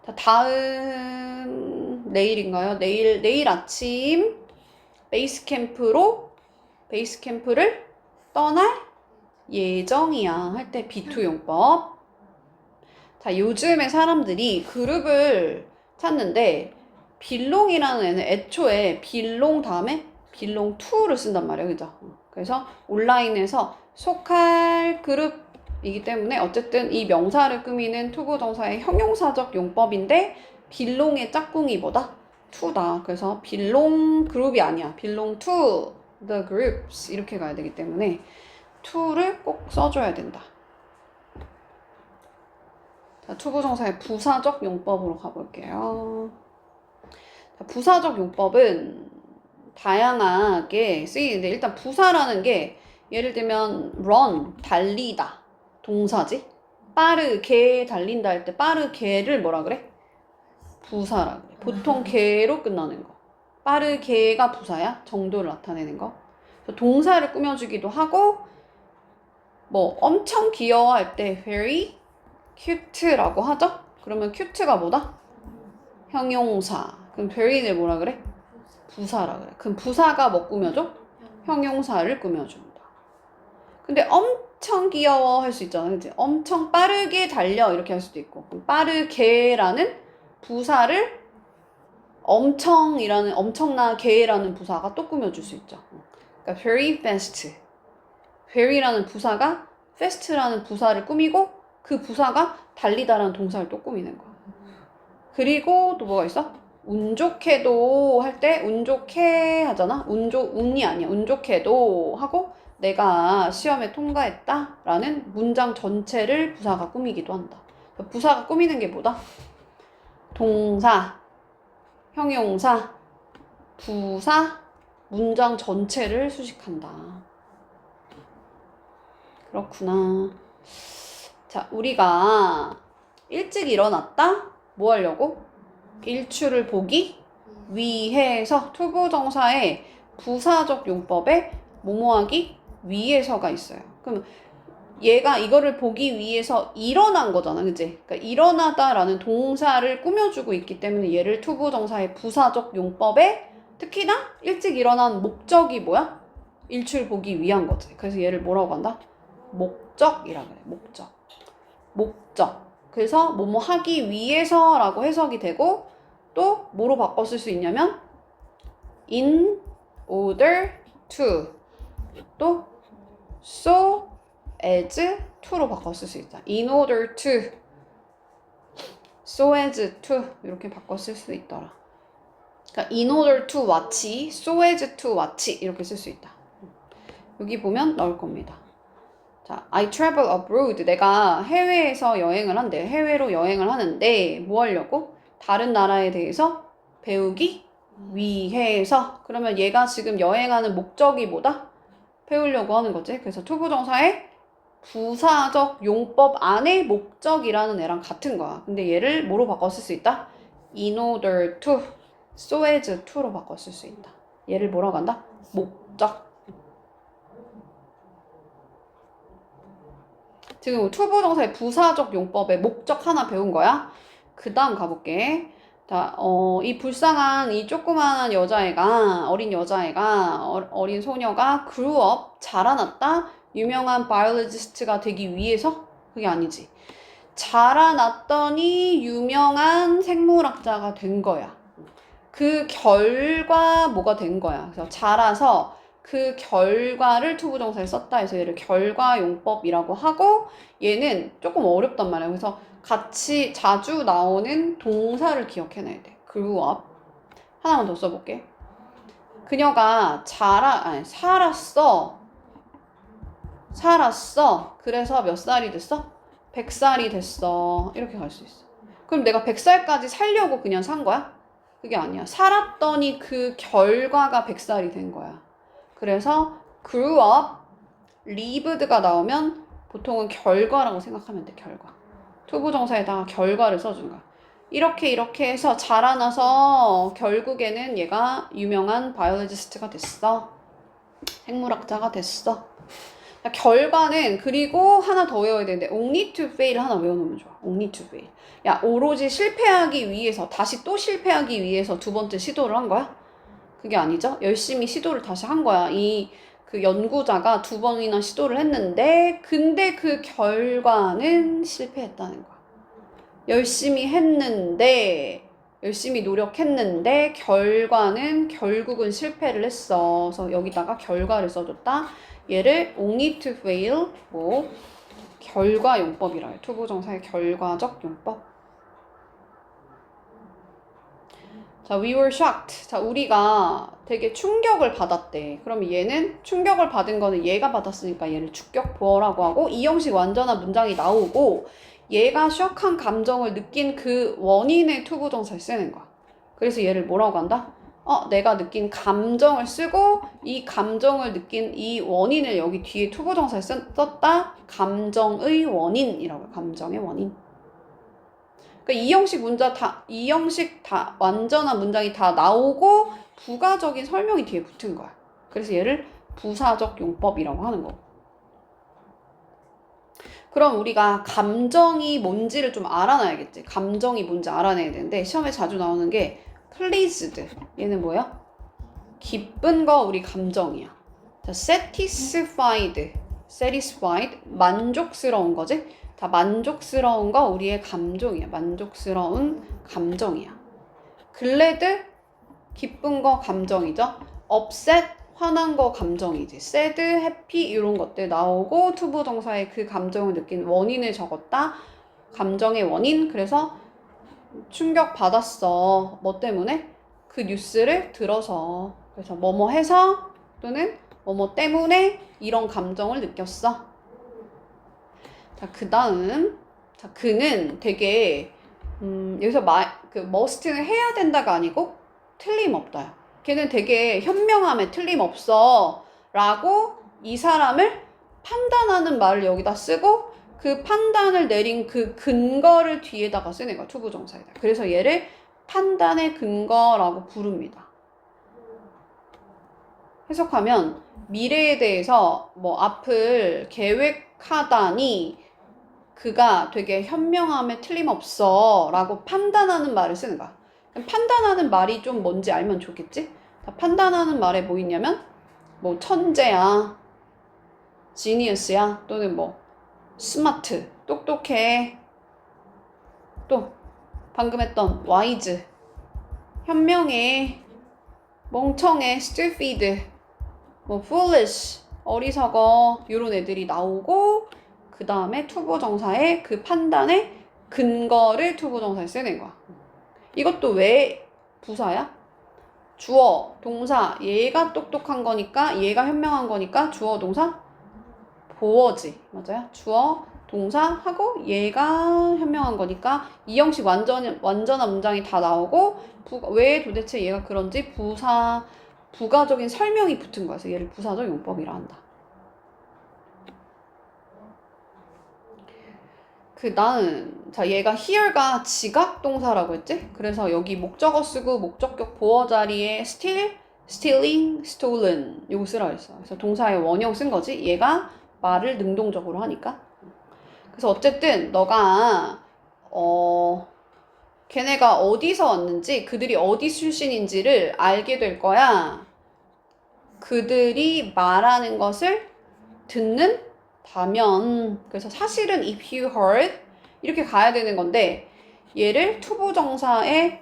자, 다음 내일인가요? 내일 아침 베이스캠프를 떠날 예정이야 할 때 B2 용법. 자, 요즘에 사람들이 그룹을 찾는데 belong이라는 애는 애초에 belong 다음에 belong to를 쓴단 말이에요, 그죠? 그래서 온라인에서 속할 그룹이기 때문에 어쨌든 이 명사를 꾸미는 투부정사의 형용사적 용법인데 belong의 짝꿍이 뭐다? to다. 그래서 belong 그룹이 아니야. belong to the groups 이렇게 가야 되기 때문에 to를 꼭 써줘야 된다. 자, 투부정사의 부사적 용법으로 가볼게요. 자, 부사적 용법은 다양하게 쓰이는데 일단 부사라는 게 예를 들면 run, 달리다 동사지. 빠르게 달린다 할 때 빠르게를 뭐라 그래? 부사라 그래. 보통 게로 끝나는 거. 빠르게가 부사야. 정도를 나타내는 거. 그래서 동사를 꾸며주기도 하고 뭐 엄청 귀여워할 때 very cute라고 하죠? 그러면 cute가 뭐다? 형용사. 그럼 very를 뭐라 그래? 부사라 그래. 그럼 부사가 뭐 꾸며줘? 형용사를 꾸며준다. 근데 엄청 귀여워 할 수 있잖아, 그치? 엄청 빠르게 달려 이렇게 할 수도 있고. 그럼 빠르게라는 부사를 엄청나게라는 부사가 또 꾸며줄 수 있죠. 그러니까 very fast. very라는 부사가 fast라는 부사를 꾸미고 그 부사가 달리다라는 동사를 또 꾸미는 거야. 그리고 또 뭐가 있어? 운 좋게도 할 때 운 좋게 하잖아. 운이 아니야. 운 좋게도 하고 내가 시험에 통과했다 라는 문장 전체를 부사가 꾸미기도 한다. 부사가 꾸미는 게 뭐다? 동사, 형용사, 부사, 문장 전체를 수식한다. 그렇구나. 자, 우리가 일찍 일어났다? 뭐 하려고? 일출을 보기 위해서 투부정사의 부사적 용법에 뭐뭐하기 위해서가 있어요. 그럼 얘가 이거를 보기 위해서 일어난 거잖아, 그치? 그러니까 일어나다라는 동사를 꾸며주고 있기 때문에 얘를 투부정사의 부사적 용법에 특히나 일찍 일어난 목적이 뭐야? 일출 보기 위한 거지. 그래서 얘를 뭐라고 한다? 목적이라 그래. 목적. 그래서 뭐뭐 하기 위해서라고 해석이 되고 또 뭐로 바꿔 쓸 수 있냐면 in order to 또 so as to로 바꿔 쓸 수 있다. in order to so as to 이렇게 바꿔 쓸 수 있더라. 그러니까 in order to watch, so as to watch 이렇게 쓸 수 있다. 여기 보면 나올 겁니다. 자, I travel abroad. 내가 해외에서 여행을 한대. 해외로 여행을 하는데 뭐 하려고? 다른 나라에 대해서 배우기 위해서. 그러면 얘가 지금 여행하는 목적이 뭐다? 배우려고 하는 거지. 그래서 투부정사의 부사적 용법 안에 목적이라는 애랑 같은 거야. 근데 얘를 뭐로 바꿔 쓸 수 있다? in order to, so as to로 바꿔 쓸 수 있다. 얘를 뭐라고 한다? 목적. 지금 투부정사의 부사적 용법의 목적 하나 배운 거야. 그 다음 가볼게. 자, 이 불쌍한 이 조그만한 여자애가, 어린 여자애가, 어린 소녀가 grew up, 자라났다, 유명한 바이올로지스트가 되기 위해서? 그게 아니지. 자라났더니 유명한 생물학자가 된 거야. 그 결과 뭐가 된 거야. 그래서 자라서 그 결과를 투부정사에 썼다 해서 얘를 결과용법이라고 하고 얘는 조금 어렵단 말이야. 그래서 같이 자주 나오는 동사를 기억해놔야 돼. grew up. 하나만 더 써볼게. 그녀가 살았어. 그래서 몇 살이 됐어? 100살이 됐어. 이렇게 갈 수 있어. 그럼 내가 100살까지 살려고 그냥 산 거야? 그게 아니야. 살았더니 그 결과가 100살이 된 거야. 그래서 grew up, lived가 나오면 보통은 결과라고 생각하면 돼, 결과. 투부정사에다가 결과를 써준 거야. 이렇게 해서 자라나서 결국에는 얘가 유명한 바이올로지스트가 됐어. 생물학자가 됐어. 결과는 그리고 하나 더 외워야 되는데 only to fail 하나 외워놓으면 좋아. only to fail. 야, 오로지 실패하기 위해서 다시 또 실패하기 위해서 두 번째 시도를 한 거야? 그게 아니죠. 열심히 시도를 다시 한 거야. 그 연구자가 두 번이나 시도를 했는데 근데 그 결과는 실패했다는 거야. 열심히 했는데 열심히 노력했는데 결과는 결국은 실패를 했어. 그래서 여기다가 결과를 써줬다. 얘를 only to fail 뭐 결과 용법이라 해요. 투부정사의 결과적 용법. 자, we were shocked. 자, 우리가 되게 충격을 받았대. 그럼 얘는 충격을 받은 거는 얘가 받았으니까 얘를 주격보어라고 하고 이 형식 완전한 문장이 나오고 얘가 shock한 감정을 느낀 그 원인의 투부정사를 쓰는 거야. 그래서 얘를 뭐라고 한다? 내가 느낀 감정을 쓰고 이 감정을 느낀 이 원인을 여기 뒤에 투부정사를 썼다. 감정의 원인이라고 해요. 감정의 원인. 그러니까 이 형식 다 완전한 문장이 다 나오고 부가적인 설명이 뒤에 붙은 거야. 그래서 얘를 부사적 용법이라고 하는 거고. 그럼 우리가 감정이 뭔지를 좀 알아놔야겠지. 감정이 뭔지 알아내야 되는데 시험에 자주 나오는 게 pleased. 얘는 뭐야? 기쁜 거 우리 감정이야. 자, satisfied. 만족스러운 거지? 다 만족스러운 거 우리의 감정이야. 만족스러운 감정이야. glad 기쁜 거 감정이죠. upset 화난 거 감정이지. sad, happy 이런 것들 나오고 투부정사의 그 감정을 느낀 원인을 적었다. 감정의 원인. 그래서 충격 받았어. 뭐 때문에? 그 뉴스를 들어서. 그래서 뭐뭐 해서 또는 뭐뭐 때문에 이런 감정을 느꼈어. 자, 그 다음. 자, 그는 되게, 여기서 must는 해야 된다가 아니고 틀림없다요. 걔는 되게 현명함에 틀림없어. 라고 이 사람을 판단하는 말을 여기다 쓰고 그 판단을 내린 그 근거를 뒤에다가 쓰는 거야. 투부정사에다. 그래서 얘를 판단의 근거라고 부릅니다. 해석하면 미래에 대해서 뭐 앞을 계획하다니 그가 되게 현명함에 틀림없어 라고 판단하는 말을 쓰는 거야. 판단하는 말이 좀 뭔지 알면 좋겠지? 판단하는 말에 뭐 있냐면 뭐 천재야, 지니어스야, 또는 뭐 스마트, 똑똑해, 또 방금 했던 와이즈, 현명해, 멍청해, stupid, 뭐 foolish, 어리석어 이런 애들이 나오고 그 다음에 투부정사의 그 판단의 근거를 투부정사에 쓰는 거야. 이것도 왜 부사야? 주어, 동사, 얘가 똑똑한 거니까 얘가 현명한 거니까 주어, 동사, 보어지. 맞아요? 주어, 동사 하고 얘가 현명한 거니까 이 형식 완전한 문장이 다 나오고 왜 도대체 얘가 그런지 부가적인 설명이 붙은 거야. 그래서 얘를 부사적 용법이라 한다. 그 다음, 자, 얘가 here가 지각동사라고 했지? 그래서 여기 목적어 쓰고 목적격 보어 자리에 steal, stealing, stolen 요거 쓰라 그랬어. 그래서 동사의 원형 쓴 거지. 얘가 말을 능동적으로 하니까. 그래서 어쨌든 너가 걔네가 어디서 왔는지 그들이 어디 출신인지를 알게 될 거야. 그들이 말하는 것을 듣는 다면. 그래서 사실은 if you heard 이렇게 가야 되는 건데 얘를 투부정사의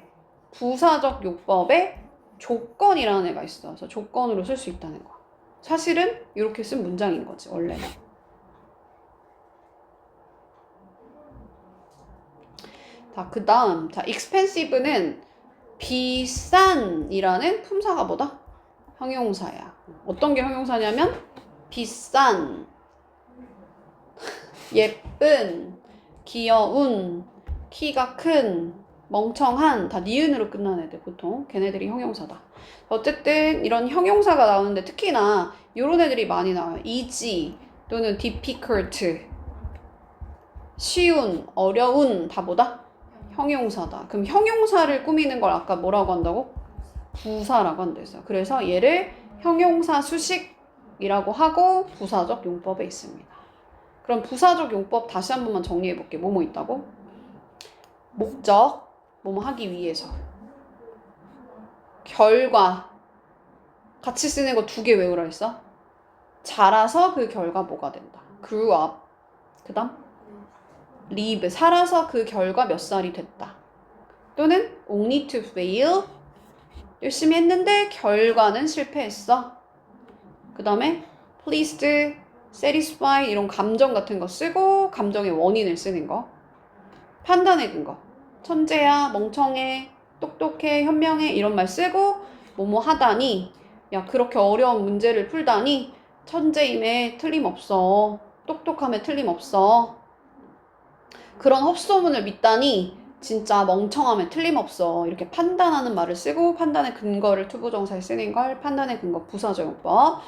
부사적 용법에 조건이라는 애가 있어. 그래서 조건으로 쓸 수 있다는 거야. 사실은 이렇게 쓴 문장인 거지 원래는. 자, 그 다음 expensive는 비싼이라는 품사가 뭐다? 형용사야. 어떤 게 형용사냐면 비싼, 예쁜, 귀여운, 키가 큰, 멍청한 다 니은으로 끝나는 애들 보통 걔네들이 형용사다. 어쨌든 이런 형용사가 나오는데 특히나 이런 애들이 많이 나와요. easy 또는 difficult 쉬운, 어려운 다 뭐다? 형용사다. 그럼 형용사를 꾸미는 걸 아까 뭐라고 한다고? 부사라고 한댔어요. 그래서 얘를 형용사 수식이라고 하고 부사적 용법에 있습니다. 그럼 부사적 용법 다시 한 번만 정리해 볼게. 뭐뭐 있다고? 목적, 뭐뭐 하기 위해서. 결과, 같이 쓰는 거 2개 외우라 했어. 자라서 그 결과 뭐가 된다. grew up. 그 다음 live, 살아서 그 결과 몇 살이 됐다. 또는 only to fail, 열심히 했는데 결과는 실패했어. 그 다음에 pleased, satisfied 이런 감정 같은 거 쓰고 감정의 원인을 쓰는 거. 판단의 근거. 천재야, 멍청해, 똑똑해, 현명해 이런 말 쓰고 뭐뭐 하다니 야 그렇게 어려운 문제를 풀다니 천재임에 틀림없어. 똑똑함에 틀림없어. 그런 헛소문을 믿다니 진짜 멍청함에 틀림없어. 이렇게 판단하는 말을 쓰고 판단의 근거를 투부정사에 쓰는 걸 판단의 근거 부사적 용법.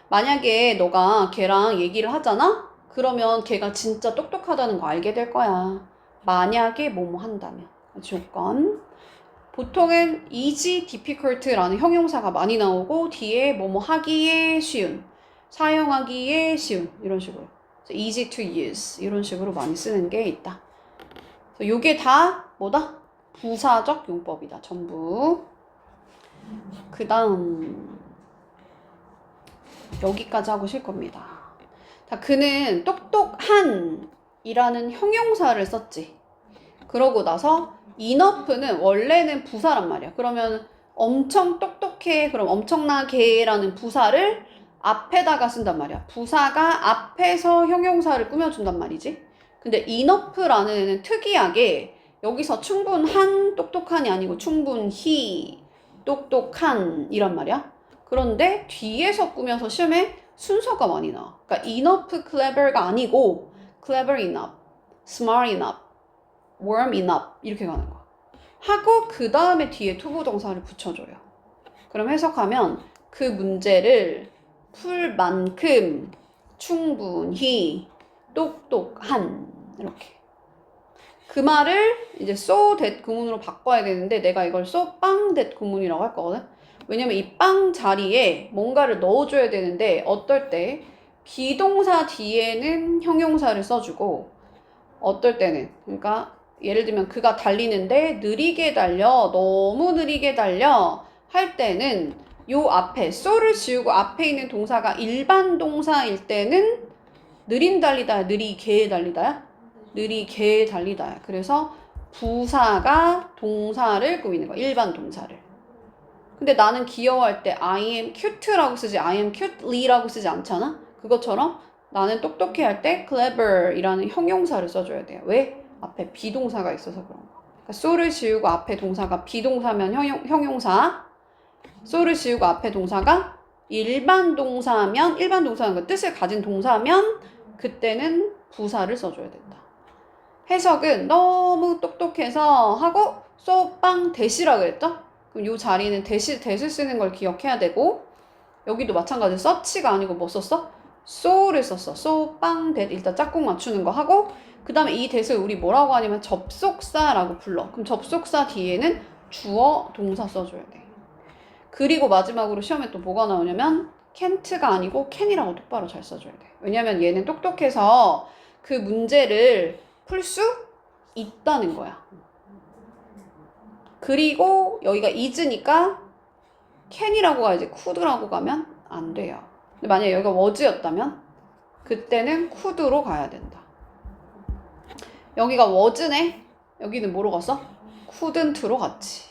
만약에 너가 걔랑 얘기를 하잖아? 그러면 걔가 진짜 똑똑하다는 거 알게 될 거야. 만약에 뭐뭐 한다면. 조건. 보통은 easy, difficult라는 형용사가 많이 나오고 뒤에 뭐뭐 하기에 쉬운, 사용하기에 쉬운 이런 식으로 easy to use 이런 식으로 많이 쓰는 게 있다. 요게 다 뭐다? 부사적 용법이다. 전부. 그 다음 여기까지 하고 쉴 겁니다. 자, 그는 똑똑한 이라는 형용사를 썼지. 그러고 나서 enough는 원래는 부사란 말이야. 그러면 엄청 똑똑해. 그럼 엄청나게라는 부사를 앞에다가 쓴단 말이야. 부사가 앞에서 형용사를 꾸며준단 말이지. 근데 enough라는 애는 특이하게 여기서 충분한 똑똑한이 아니고 충분히 똑똑한 이란 말이야. 그런데 뒤에서 꾸며서 시험에 순서가 많이 나와. 그러니까 enough clever가 아니고 clever enough, smart enough, warm enough 이렇게 가는 거야. 하고 그 다음에 뒤에 투부정사를 붙여줘요. 그럼 해석하면 그 문제를 풀 만큼 충분히 똑똑한 이렇게. 그 말을 이제 so that 구문으로 바꿔야 되는데 내가 이걸 so 빵 that 구문이라고 할 거거든. 왜냐면 이 빵 자리에 뭔가를 넣어줘야 되는데 어떨 때 비동사 뒤에는 형용사를 써주고 어떨 때는 그러니까 예를 들면 그가 달리는데 느리게 달려 너무 느리게 달려 할 때는 요 앞에 so를 지우고 앞에 있는 동사가 일반 동사일 때는 느린 달리다 느리게 달리다야? 느리게 달리다야. 그래서 부사가 동사를 꾸미는 거야. 일반 동사를. 근데 나는 귀여워할 때 I am cute라고 쓰지 I am cutely라고 쓰지 않잖아? 그것처럼 나는 똑똑해 할 때 clever이라는 형용사를 써줘야 돼요. 왜? 앞에 비동사가 있어서 그런 거야. 그러니까 so를 지우고 앞에 동사가 비동사면 형용사, so를 지우고 앞에 동사가 일반 동사면 일반 동사는 그 뜻을 가진 동사면 그때는 부사를 써줘야 된다. 해석은 너무 똑똑해서 하고 so 빵 대시라 그랬죠? 그럼 이 자리는 대시 쓰는 걸 기억해야 되고 여기도 마찬가지로 서치가 아니고 뭐 썼어? so를 썼어. so 빵 that 일단 짝꿍 맞추는 거 하고 그 다음에 이 that을 우리 뭐라고 하냐면 접속사라고 불러. 그럼 접속사 뒤에는 주어 동사 써줘야 돼. 그리고 마지막으로 시험에 또 뭐가 나오냐면 can't가 아니고 can이라고 똑바로 잘 써줘야 돼. 왜냐면 얘는 똑똑해서 그 문제를 풀 수 있다는 거야. 그리고 여기가 is니까 can이라고 가야지 could라고 가면 안 돼요. 근데 만약에 여기가 was였다면 그때는 could로 가야 된다. 여기가 was네. 여기는 뭐로 갔어? couldn't로 갔지.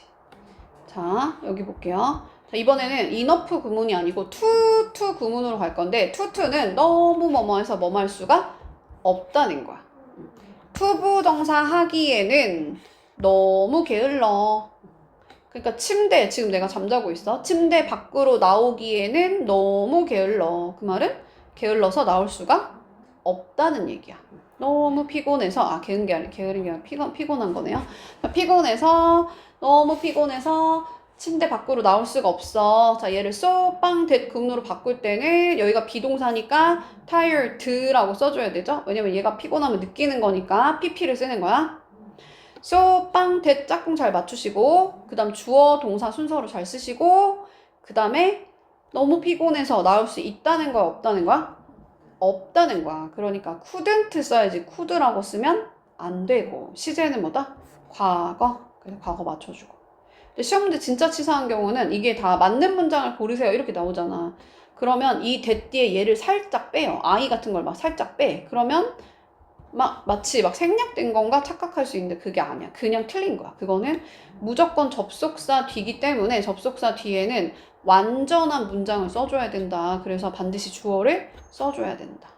자, 여기 볼게요. 자, 이번에는 enough 구문이 아니고 to 구문으로 갈 건데 to는 너무 뭐뭐해서 뭐뭐할 수가 없다는 거야. 투부정사 하기에는 너무 게을러. 그러니까 침대, 지금 내가 잠자고 있어. 침대 밖으로 나오기에는 너무 게을러. 그 말은 게을러서 나올 수가 없다는 얘기야. 너무 피곤해서 게으른 게 아니라 피곤한 거네요. 피곤해서 너무 피곤해서 침대 밖으로 나올 수가 없어. 자, 얘를 so 빵 that 극로로 바꿀 때는 여기가 비동사니까 tired라고 써줘야 되죠. 왜냐면 얘가 피곤하면 느끼는 거니까 pp를 쓰는 거야. so 빵 that 짝꿍 잘 맞추시고 그 다음 주어 동사 순서로 잘 쓰시고 그 다음에 너무 피곤해서 나올 수 있다는 거야 없다는 거야? 없다는 거야. 그러니까 couldn't 써야지 could라고 쓰면 안 되고 시제는 뭐다? 과거. 그래서 과거 맞춰주고. 근데 시험 문제 진짜 치사한 경우는 이게 다 맞는 문장을 고르세요 이렇게 나오잖아. 그러면 이 that 뒤에 얘를 살짝 빼요. I 같은 걸 막 살짝 빼. 그러면 마치 생략된 건가 착각할 수 있는데 그게 아니야. 그냥 틀린 거야. 그거는 무조건 접속사 뒤기 때문에 접속사 뒤에는 완전한 문장을 써줘야 된다. 그래서 반드시 주어를 써줘야 된다.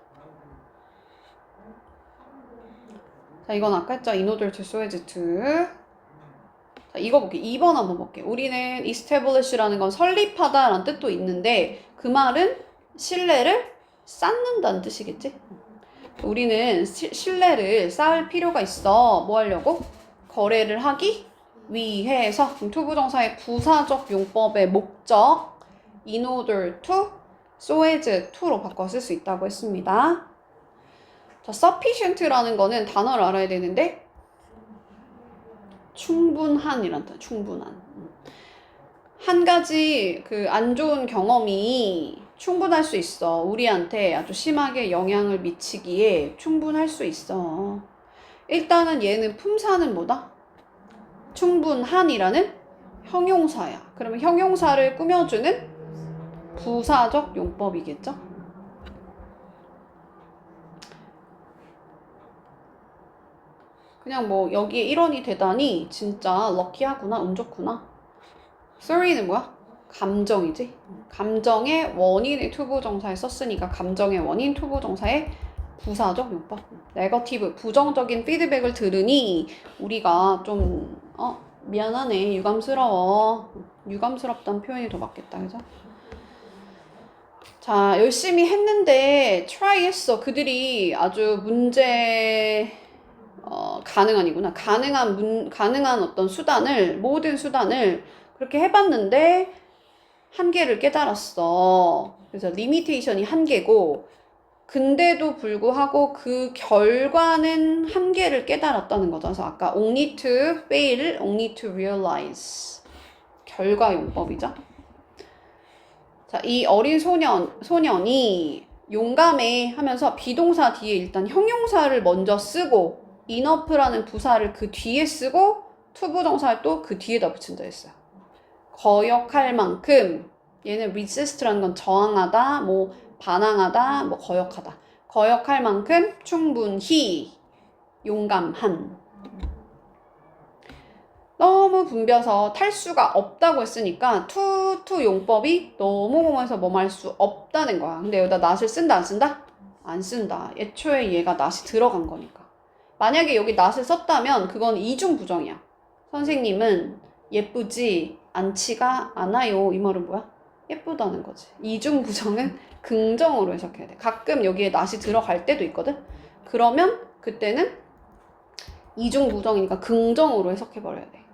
자, 이건 아까 했죠. In order to, so as to. 자, 이거 볼게. 2번 한번 볼게. 우리는 establish라는 건 설립하다 라는 뜻도 있는데 그 말은 신뢰를 쌓는다는 뜻이겠지? 우리는 신뢰를 쌓을 필요가 있어. 뭐 하려고? 거래를 하기 위해서. 투부정사의 부사적 용법의 목적 in order to, so as to로 바꿔 쓸 수 있다고 했습니다. 자, sufficient라는 거는 단어를 알아야 되는데 충분한이란 뜻, 충분한. 한 가지 그 안 좋은 경험이 충분할 수 있어. 우리한테 아주 심하게 영향을 미치기에 충분할 수 있어. 일단은 얘는 품사는 뭐다? 충분한이라는 형용사야. 그러면 형용사를 꾸며주는 부사적 용법이겠죠? 그냥 뭐 여기에 일원이 되다니 진짜 럭키하구나, 운 좋구나. sorry는 뭐야? 감정이지. 감정의 원인의 투부정사에 썼으니까 감정의 원인 투부정사의 부사적 용법. 네거티브 부정적인 피드백을 들으니 우리가 좀 미안하네, 유감스러워. 유감스럽다는 표현이 더 맞겠다, 그죠? 자, 열심히 했는데 try 했어. 그들이 아주 가능한이구나. 가능한 어떤 모든 수단을 그렇게 해봤는데 한계를 깨달았어. 그래서 limitation이 한계고, 근데도 불구하고 그 결과는 한계를 깨달았다는 거죠. 그래서 아까 only to fail, only to realize. 결과 용법이죠. 자, 이 어린 소년이 용감해 하면서 비동사 뒤에 일단 형용사를 먼저 쓰고 enough라는 부사를 그 뒤에 쓰고 투부정사를 또 그 뒤에다 붙인다 했어요. 거역할 만큼, 얘는 resist라는 건 저항하다, 뭐 반항하다, 뭐 거역하다. 거역할 만큼 충분히 용감한. 너무 붐벼서 탈 수가 없다고 했으니까 to 용법이 너무 붐해서 뭐 할 수 없다는 거야. 근데 여기다 not을 쓴다 안 쓴다? 안 쓴다. 애초에 얘가 not이 들어간 거니까. 만약에 여기 not을 썼다면 그건 이중부정이야. 선생님은 예쁘지 않지가 않아요. 이 말은 뭐야? 예쁘다는 거지. 이중부정은 긍정으로 해석해야 돼. 가끔 여기에 not이 들어갈 때도 있거든. 그러면 그때는 이중부정이니까 긍정으로 해석해버려야 돼.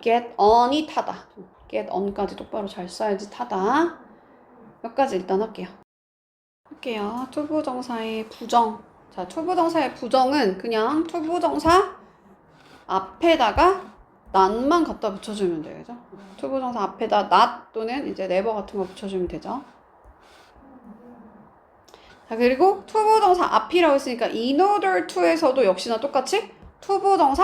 get on이 타다. get on까지 똑바로 잘 써야지 타다. 몇 가지 일단 할게요. 투부정사의 부정. 자, 투부정사의 부정은 그냥 투부정사 앞에다가 not만 갖다 붙여주면 돼요. 그죠? 투부정사 앞에다 not 또는 이제 never 같은 거 붙여주면 되죠. 자, 그리고 투부정사 앞이라고 했으니까 in order to에서도 역시나 똑같이 투부정사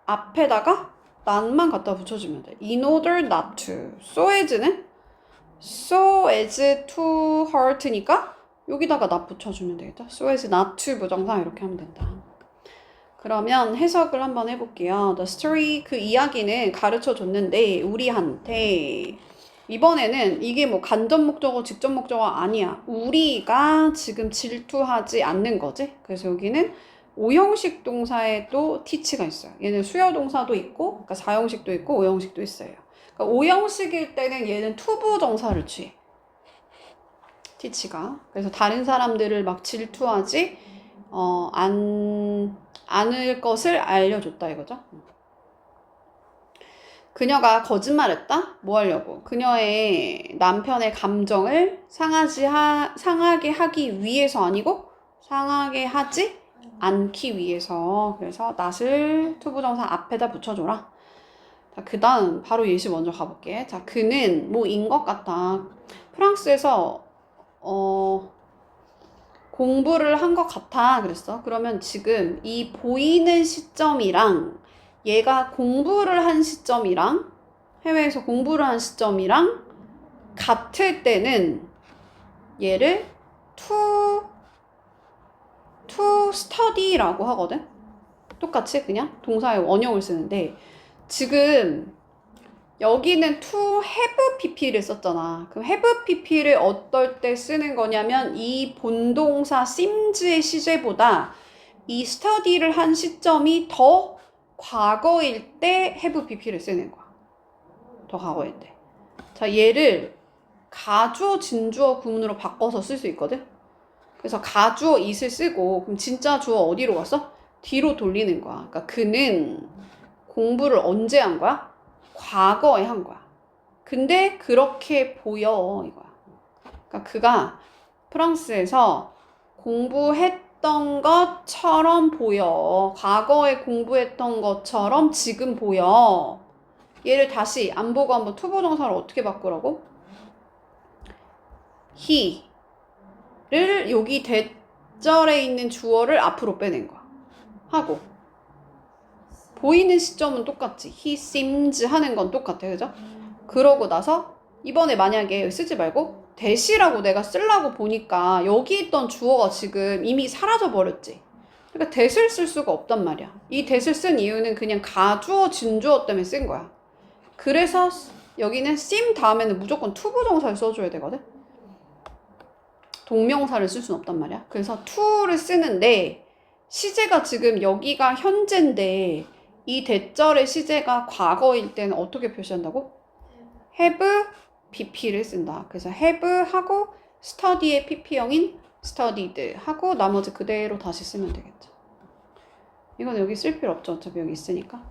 앞에다가 not만 갖다 붙여주면 돼. in order not to. so as는 so as to hurt니까 여기다가 not 붙여주면 되겠죠. so as not to 부정사 이렇게 하면 된다. 그러면 해석을 한번 해볼게요. The story, 그 이야기는 가르쳐 줬는데 우리한테 이번에는 이게 뭐 간접 목적어, 직접 목적어 아니야. 우리가 지금 질투하지 않는 거지. 그래서 여기는 5형식 동사에도 teach가 있어요. 얘는 수요 동사도 있고, 그러니까 4형식도 있고 5형식도 있어요. 그러니까 5형식일 때는 얘는 투부정사를 취해. 티치가. 그래서 다른 사람들을 막 질투하지 않을 것을 알려줬다 이거죠. 그녀가 거짓말했다? 뭐 하려고? 그녀의 남편의 감정을 상하게 하기 위해서 아니고 상하게 하지 않기 위해서. 그래서 not을 투부정사 앞에다 붙여줘라. 자, 그 다음 바로 예시 먼저 가볼게. 자, 그는 뭐인 것 같다. 프랑스에서 공부를 한 것 같아 그랬어. 그러면 지금 이 보이는 시점이랑 얘가 공부를 한 시점이랑 해외에서 공부를 한 시점이랑 같을 때는 얘를 to study라고 하거든. 똑같이 그냥 동사의 원형을 쓰는데 지금 여기는 to have pp를 썼잖아. 그럼 have pp를 어떨 때 쓰는 거냐면 이 본동사 semes의 시제보다 이 study를 한 시점이 더 과거일 때 have pp를 쓰는 거야. 더 과거일 때. 자, 얘를 가주어, 진주어 구문으로 바꿔서 쓸 수 있거든. 그래서 가주어 it을 쓰고 그럼 진짜 주어 어디로 갔어? 뒤로 돌리는 거야. 그러니까 그는 공부를 언제 한 거야? 과거에 한 거야. 근데 그렇게 보여 이거야. 그러니까 그가 프랑스에서 공부했던 것처럼 보여. 과거에 공부했던 것처럼 지금 보여. 얘를 다시 안 보고 한번 투부정사를 어떻게 바꾸라고? he를 여기 대절에 있는 주어를 앞으로 빼낸 거야. 하고 보이는 시점은 똑같지. he seems 하는 건 똑같아. 그죠? 그러고 나서 이번에 만약에 쓰지 말고 대시라고 내가 쓰려고 보니까 여기 있던 주어가 지금 이미 사라져 버렸지. 그러니까 대시를 쓸 수가 없단 말이야. 이 대시를 쓴 이유는 그냥 가주어, 진주어 때문에 쓴 거야. 그래서 여기는 seem 다음에는 무조건 투부정사를 써줘야 되거든. 동명사를 쓸 수는 없단 말이야. 그래서 to를 쓰는데 시제가 지금 여기가 현재인데 이 대절의 시제가 과거일 때는 어떻게 표시한다고? have pp를 쓴다. 그래서 have 하고 study의 pp형인 studied 하고 나머지 그대로 다시 쓰면 되겠죠. 이건 여기 쓸 필요 없죠. 어차피 여기 있으니까.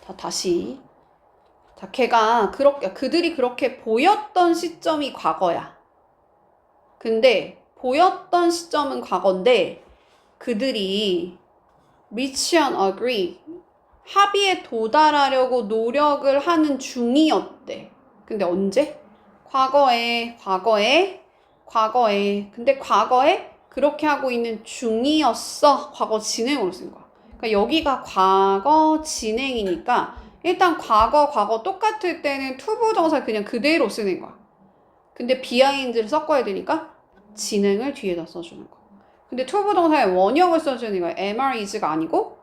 자, 다시. 자, 그들이 그렇게 보였던 시점이 과거야. 근데 보였던 시점은 과거인데 그들이 reach an agree 합의에 도달하려고 노력을 하는 중이었대. 근데 언제? 과거에. 근데 과거에 그렇게 하고 있는 중이었어. 과거 진행으로 쓴 거야. 그러니까 여기가 과거 진행이니까 일단 과거 똑같을 때는 투부정사 그냥 그대로 쓰는 거야. 근데 비하인드를 섞어야 되니까 진행을 뒤에다 써주는 거. 근데 투부정사의 원형을 써주는 거야. MR is가 아니고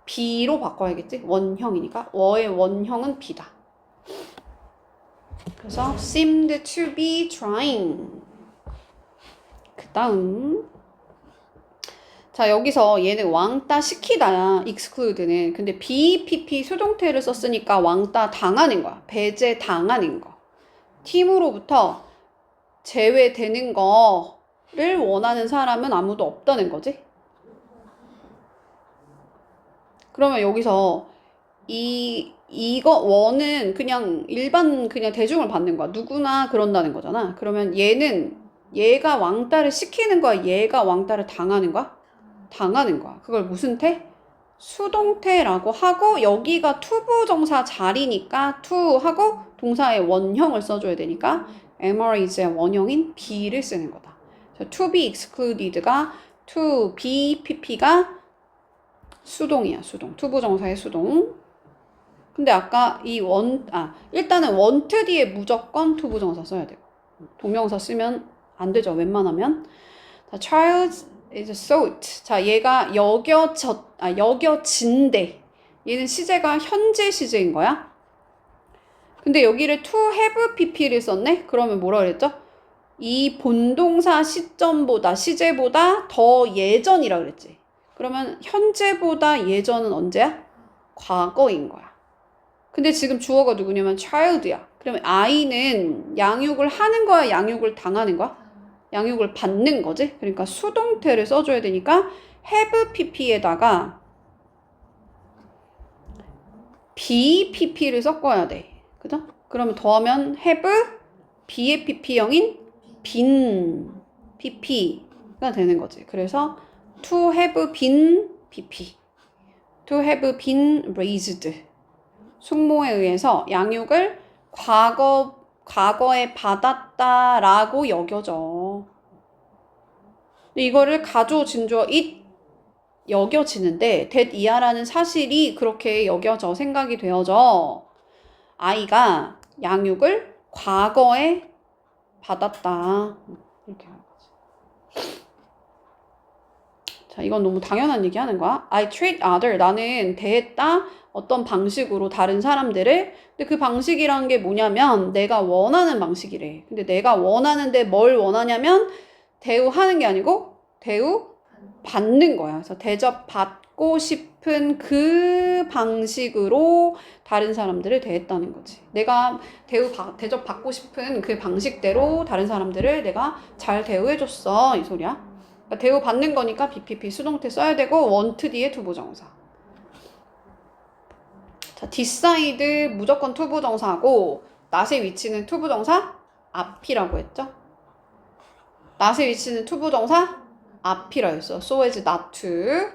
B로 바꿔야겠지? 원형이니까. 워의 원형은 B다. 그래서 seemed to be trying. 그 다음. 자, 여기서 얘는 왕따 시키다야. exclude는. 근데 BPP 수동태를 썼으니까 왕따 당하는 거야. 배제 당하는 거. 팀으로부터 제외되는 거를 원하는 사람은 아무도 없다는 거지. 그러면 여기서 이거 원은 그냥 일반 그냥 대중을 받는 거야. 누구나 그런다는 거잖아. 그러면 얘가 왕따를 시키는 거야? 얘가 왕따를 당하는 거야? 당하는 거야. 그걸 무슨 태? 수동태라고 하고 여기가 투부정사 자리니까 to 하고 동사의 원형을 써줘야 되니까 MRIs의 원형인 B를 쓰는 거다. to be excluded가 to be pp가 수동이야. 수동. 투부정사의 수동. 근데 아까 일단은 want 뒤에 무조건 투부정사 써야 되고 동명사 쓰면 안 되죠. 웬만하면. 자, child is sought. 자, 얘가 여겨진대. 얘는 시제가 현재 시제인 거야. 근데 여기를 to have pp를 썼네? 그러면 뭐라 그랬죠? 이 본동사 시제보다 더 예전이라 그랬지. 그러면 현재보다 예전은 언제야? 과거인 거야. 근데 지금 주어가 누구냐면 child야. 그러면 I는 양육을 하는 거야, 양육을 당하는 거야? 양육을 받는 거지. 그러니까 수동태를 써줘야 되니까 have pp에다가 be pp를 섞어야 돼. 그죠? 그러면 더하면 have be의 pp형인 been pp가 되는 거지. 그래서 to have been pp, to have been raised. 숙모에 의해서 양육을 과거에 받았다라고 여겨져. 근데 이거를 가조, 진주어, it 여겨지는데 that 이하라는 사실이 그렇게 여겨져, 생각이 되어져. 아이가 양육을 과거에 받았다. 이렇게 하는 거지. 자, 이건 너무 당연한 얘기 하는 거야. I treat other. 나는 대했다. 어떤 방식으로 다른 사람들을. 근데 그 방식이란 게 뭐냐면 내가 원하는 방식이래. 근데 내가 원하는데 뭘 원하냐면 대우하는 게 아니고 대우받는 거야. 그래서 대접받고 싶은 그 방식으로 다른 사람들을 대했다는 거지. 내가 대접받고 싶은 그 방식대로 다른 사람들을 내가 잘 대우해줬어. 이 소리야. 그러니까 대우받는 거니까 BPP 수동태 써야 되고 want 뒤에 투부정사. 자, decide 무조건 투부정사고 not의 위치는 투부정사 앞이라고 했죠. not의 위치는 투부정사 앞이라 했어. so as not to.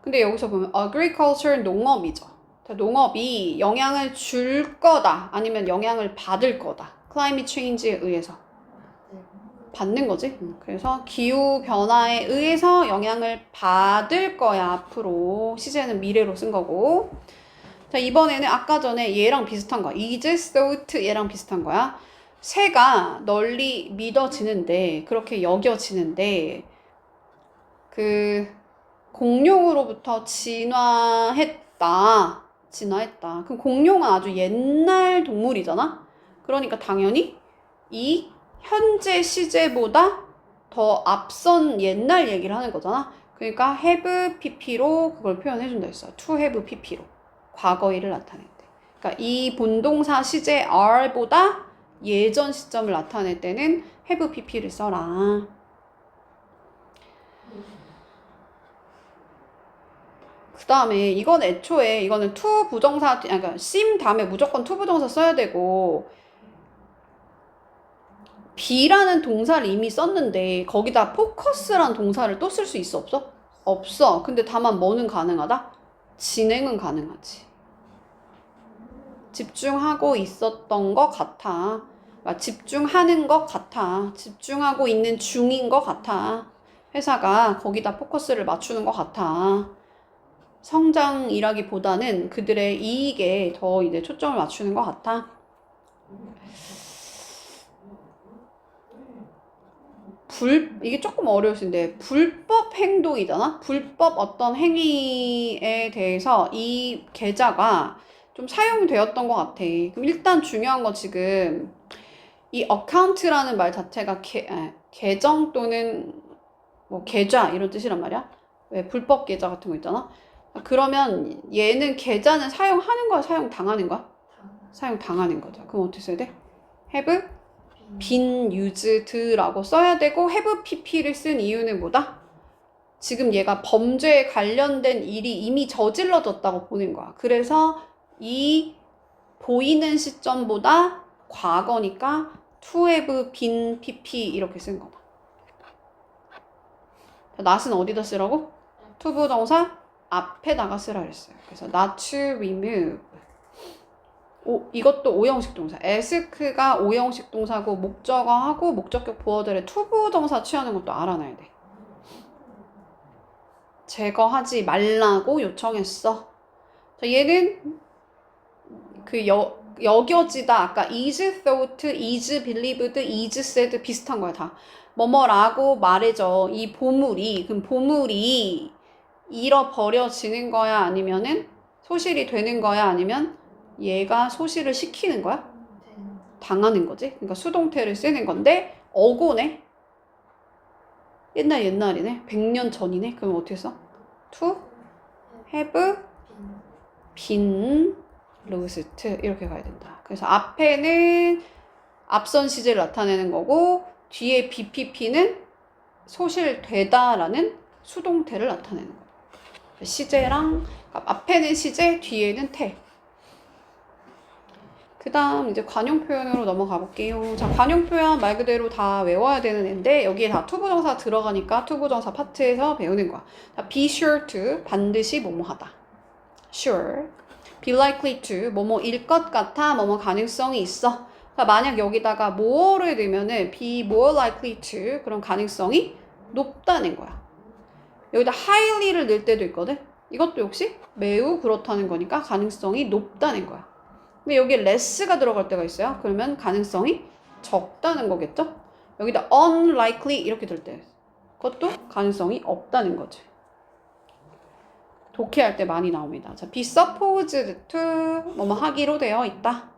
근데 여기서 보면 agriculture 농업이죠. 자, 농업이 영향을 줄 거다 아니면 영향을 받을 거다. climate change에 의해서 받는 거지. 그래서 기후 변화에 의해서 영향을 받을 거야. 앞으로 시제는 미래로 쓴 거고. 자, 이번에는 아까 전에 얘랑 비슷한 거야. is thought 얘랑 비슷한 거야. 새가 널리 믿어지는데 그렇게 여겨지는데 그 공룡으로부터 진화했다. 그럼 공룡은 아주 옛날 동물이잖아. 그러니까 당연히 이 현재 시제보다 더 앞선 옛날 얘기를 하는 거잖아. 그러니까 have pp로 그걸 표현해준다 했어. to have pp로 과거일을 나타낼 때. 그러니까 이 본동사 시제 are보다 예전 시점을 나타낼 때는 have pp를 써라. 그 다음에 이건 애초에 이거는 to 부정사, 그러니까 sim 다음에 무조건 to 부정사 써야 되고 be라는 동사를 이미 썼는데 거기다 focus라는 동사를 또 쓸 수 있어 없어? 없어. 근데 다만 뭐는 가능하다? 진행은 가능하지. 집중하고 있었던 것 같아. 집중하는 것 같아. 집중하고 있는 중인 것 같아. 회사가 거기다 포커스를 맞추는 것 같아. 성장이라기보다는 그들의 이익에 더 이제 초점을 맞추는 것 같아. 이게 조금 어려우신데 불법 행동이잖아. 불법 어떤 행위에 대해서 이 계좌가 좀 사용되었던 것 같아. 그럼 일단 중요한 건 지금 이 어카운트라는 말 자체가 계정 또는 뭐 계좌 이런 뜻이란 말이야. 왜 불법 계좌 같은 거 있잖아. 그러면 얘는 계좌는 사용하는 거야, 사용당하는 거야? 사용당하는 거죠. 그럼 어떻게 써야 돼? have been used라고 써야 되고 have pp를 쓴 이유는 뭐다? 지금 얘가 범죄에 관련된 일이 이미 저질러졌다고 보는 거야. 그래서 이 보이는 시점보다 과거니까 to have been pp 이렇게 쓴 거다. not은 어디다 쓰라고? to 부정사 앞에다가 쓰라 그랬어요. 그래서 not to remove. 이것도 오형식 동사. ask가 오형식 동사고 목적어하고 목적격 보어들의 to 부정사 취하는 것도 알아놔야 돼. 제거하지 말라고 요청했어. 자, 얘는 여겨지다. 아까 is thought, is believed, is said 비슷한 거야 다. 뭐뭐라고 말해줘. 이 그럼 보물이 잃어버려지는 거야? 아니면은 소실이 되는 거야? 아니면 얘가 소실을 시키는 거야? 당하는 거지. 그러니까 수동태를 쓰는 건데 어고네. 옛날이네. 100년 전이네. 그럼 어떻게 써? to have been lost 이렇게 가야 된다. 그래서 앞에는 앞선 시제를 나타내는 거고 뒤에 BPP는 소실되다라는 수동태를 나타내는 거예요. 시제랑 앞에는 시제, 뒤에는 태. 그 다음 이제 관용 표현으로 넘어가 볼게요. 자, 관용 표현 말 그대로 다 외워야 되는 앤데 여기에 다 투부정사 들어가니까 투부정사 파트에서 배우는 거야. 자, be sure to 반드시 뭐뭐 하다. sure. be likely to 뭐뭐일 것 같아. 뭐뭐 가능성이 있어. 자, 만약 여기다가 more를 넣으면은 be more likely to 그런 가능성이 높다는 거야. 여기다 highly를 넣을 때도 있거든. 이것도 역시 매우 그렇다는 거니까 가능성이 높다는 거야. 근데 여기에 less가 들어갈 때가 있어요. 그러면 가능성이 적다는 거겠죠? 여기다 unlikely 이렇게 들 때 그것도 가능성이 없다는 거지. 독해할 때 많이 나옵니다. 자, be supposed to 뭐뭐 하기로 되어 있다.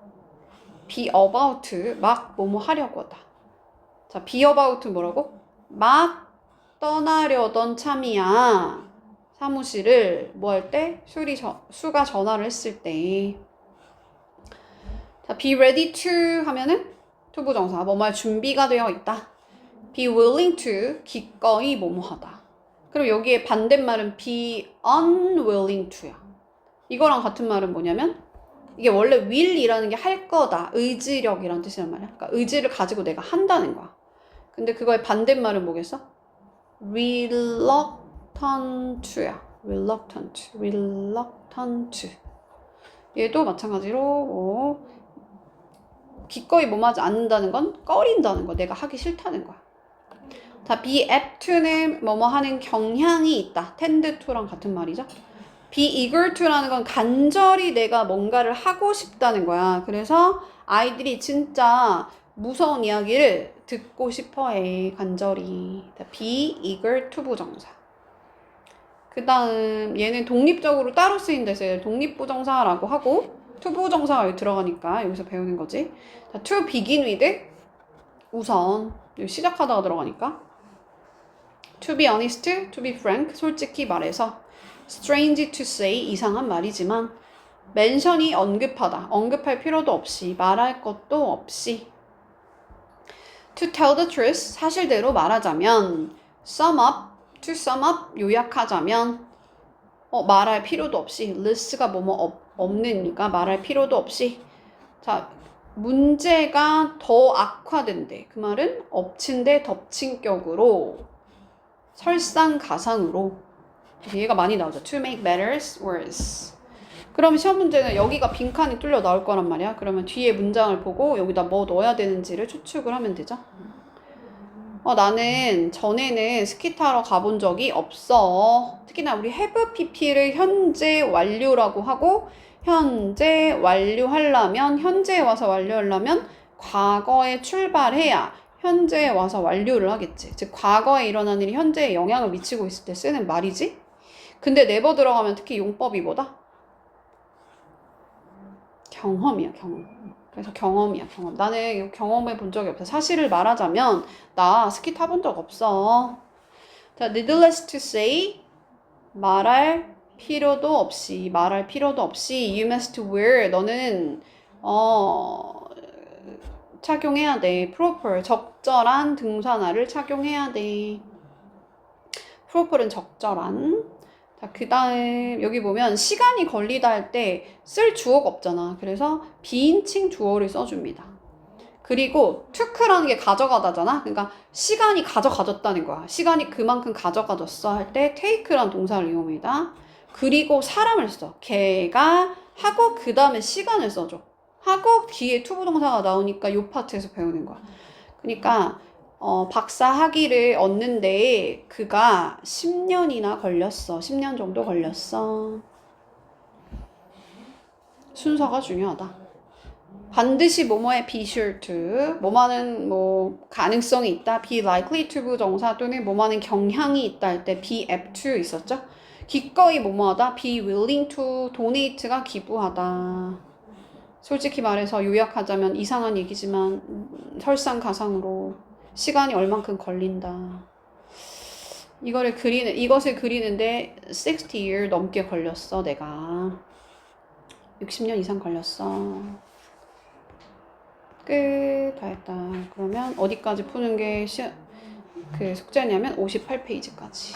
be about 막 뭐뭐 하려고 하다. 자, be about 뭐라고? 막 떠나려던 참이야. 사무실을 뭐 할 때? 수가 전화를 했을 때. 자, be ready to 하면은 투부정사 뭐뭐 할 준비가 되어 있다. be willing to 기꺼이 뭐뭐 하다. 그럼 여기에 반대말은 be unwilling to야. 이거랑 같은 말은 뭐냐면 이게 원래 will이라는 게 할 거다. 의지력이라는 뜻이란 말이야. 그러니까 의지를 가지고 내가 한다는 거야. 근데 그거의 반대말은 뭐겠어? reluctant야. reluctant. 얘도 마찬가지로 뭐 기꺼이 뭐뭐 하지 않는다는 건 꺼린다는 거. 내가 하기 싫다는 거야. 자, be apt to는 뭐뭐 하는 경향이 있다. tend to랑 같은 말이죠. be eager to라는 건 간절히 내가 뭔가를 하고 싶다는 거야. 그래서 아이들이 진짜 무서운 이야기를 듣고 싶어해. 간절히. be eager to 부정사. 그 다음 얘는 독립적으로 따로 쓰인 데서 독립부정사라고 하고 to 부정사가 여기 들어가니까 여기서 배우는 거지. 자, to begin with 우선 여기 시작하다가 들어가니까 to be honest, to be frank 솔직히 말해서 strange to say 이상한 말이지만 mention이 언급하다 언급할 필요도 없이 말할 것도 없이 to tell the truth 사실대로 말하자면 to sum up 요약하자면 말할 필요도 없이 less가 뭐뭐 없는니까 말할 필요도 없이 자 문제가 더 악화된대. 그 말은 엎친 데 덮친 격으로 설상가상으로 얘가 많이 나오죠. To make matters worse. 그럼 시험 문제는 여기가 빈칸이 뚫려 나올 거란 말이야. 그러면 뒤에 문장을 보고 여기다 뭐 넣어야 되는지를 추측을 하면 되죠. 나는 전에는 스키 타러 가본 적이 없어. 특히나 우리 have pp를 현재 완료라고 하고 현재 완료하려면 현재에 와서 완료하려면 과거에 출발해야 현재에 와서 완료를 하겠지. 즉 과거에 일어난 일이 현재에 영향을 미치고 있을 때 쓰는 말이지. 근데 never 들어가면 특히 용법이 뭐다? 경험이야, 경험. 그래서 경험이야, 경험. 나는 경험해 본 적이 없어. 사실을 말하자면 나 스키 타본 적 없어. 자, needless to say 말할 필요도 없이 you must wear 너는 착용해야 돼. proper 적절한 등산화를 착용해야 돼. proper은 적절한. 자, 그 다음 여기 보면 시간이 걸리다 할 때 쓸 주어가 없잖아. 그래서 비인칭 주어를 써줍니다. 그리고 took라는 게 가져가다잖아. 그러니까 시간이 가져가졌다는 거야. 시간이 그만큼 가져가졌어 할 때 take라는 동사를 이용합니다. 그리고 사람을 써. 걔가 하고 그 다음에 시간을 써줘. 하고 뒤에 투부동사가 나오니까 요 파트에서 배우는 거야. 그러니까 박사 학위를 얻는데 그가 10년이나 걸렸어. 10년 정도 걸렸어. 순서가 중요하다. 반드시 뭐뭐에 be sure to 뭐뭐는 뭐 가능성이 있다. be likely to 부정사 또는 뭐뭐는 경향이 있다 할 때 be apt to 있었죠. 기꺼이 뭐뭐하다. be willing to donate가 기부하다. 솔직히 말해서 요약하자면 이상한 얘기지만 설상가상으로 시간이 얼만큼 걸린다. 이것을 그리는데 60year 넘게 걸렸어, 내가. 60년 이상 걸렸어. 끝. 다 했다. 그러면 어디까지 푸는 게 그 숙제냐면 58페이지까지.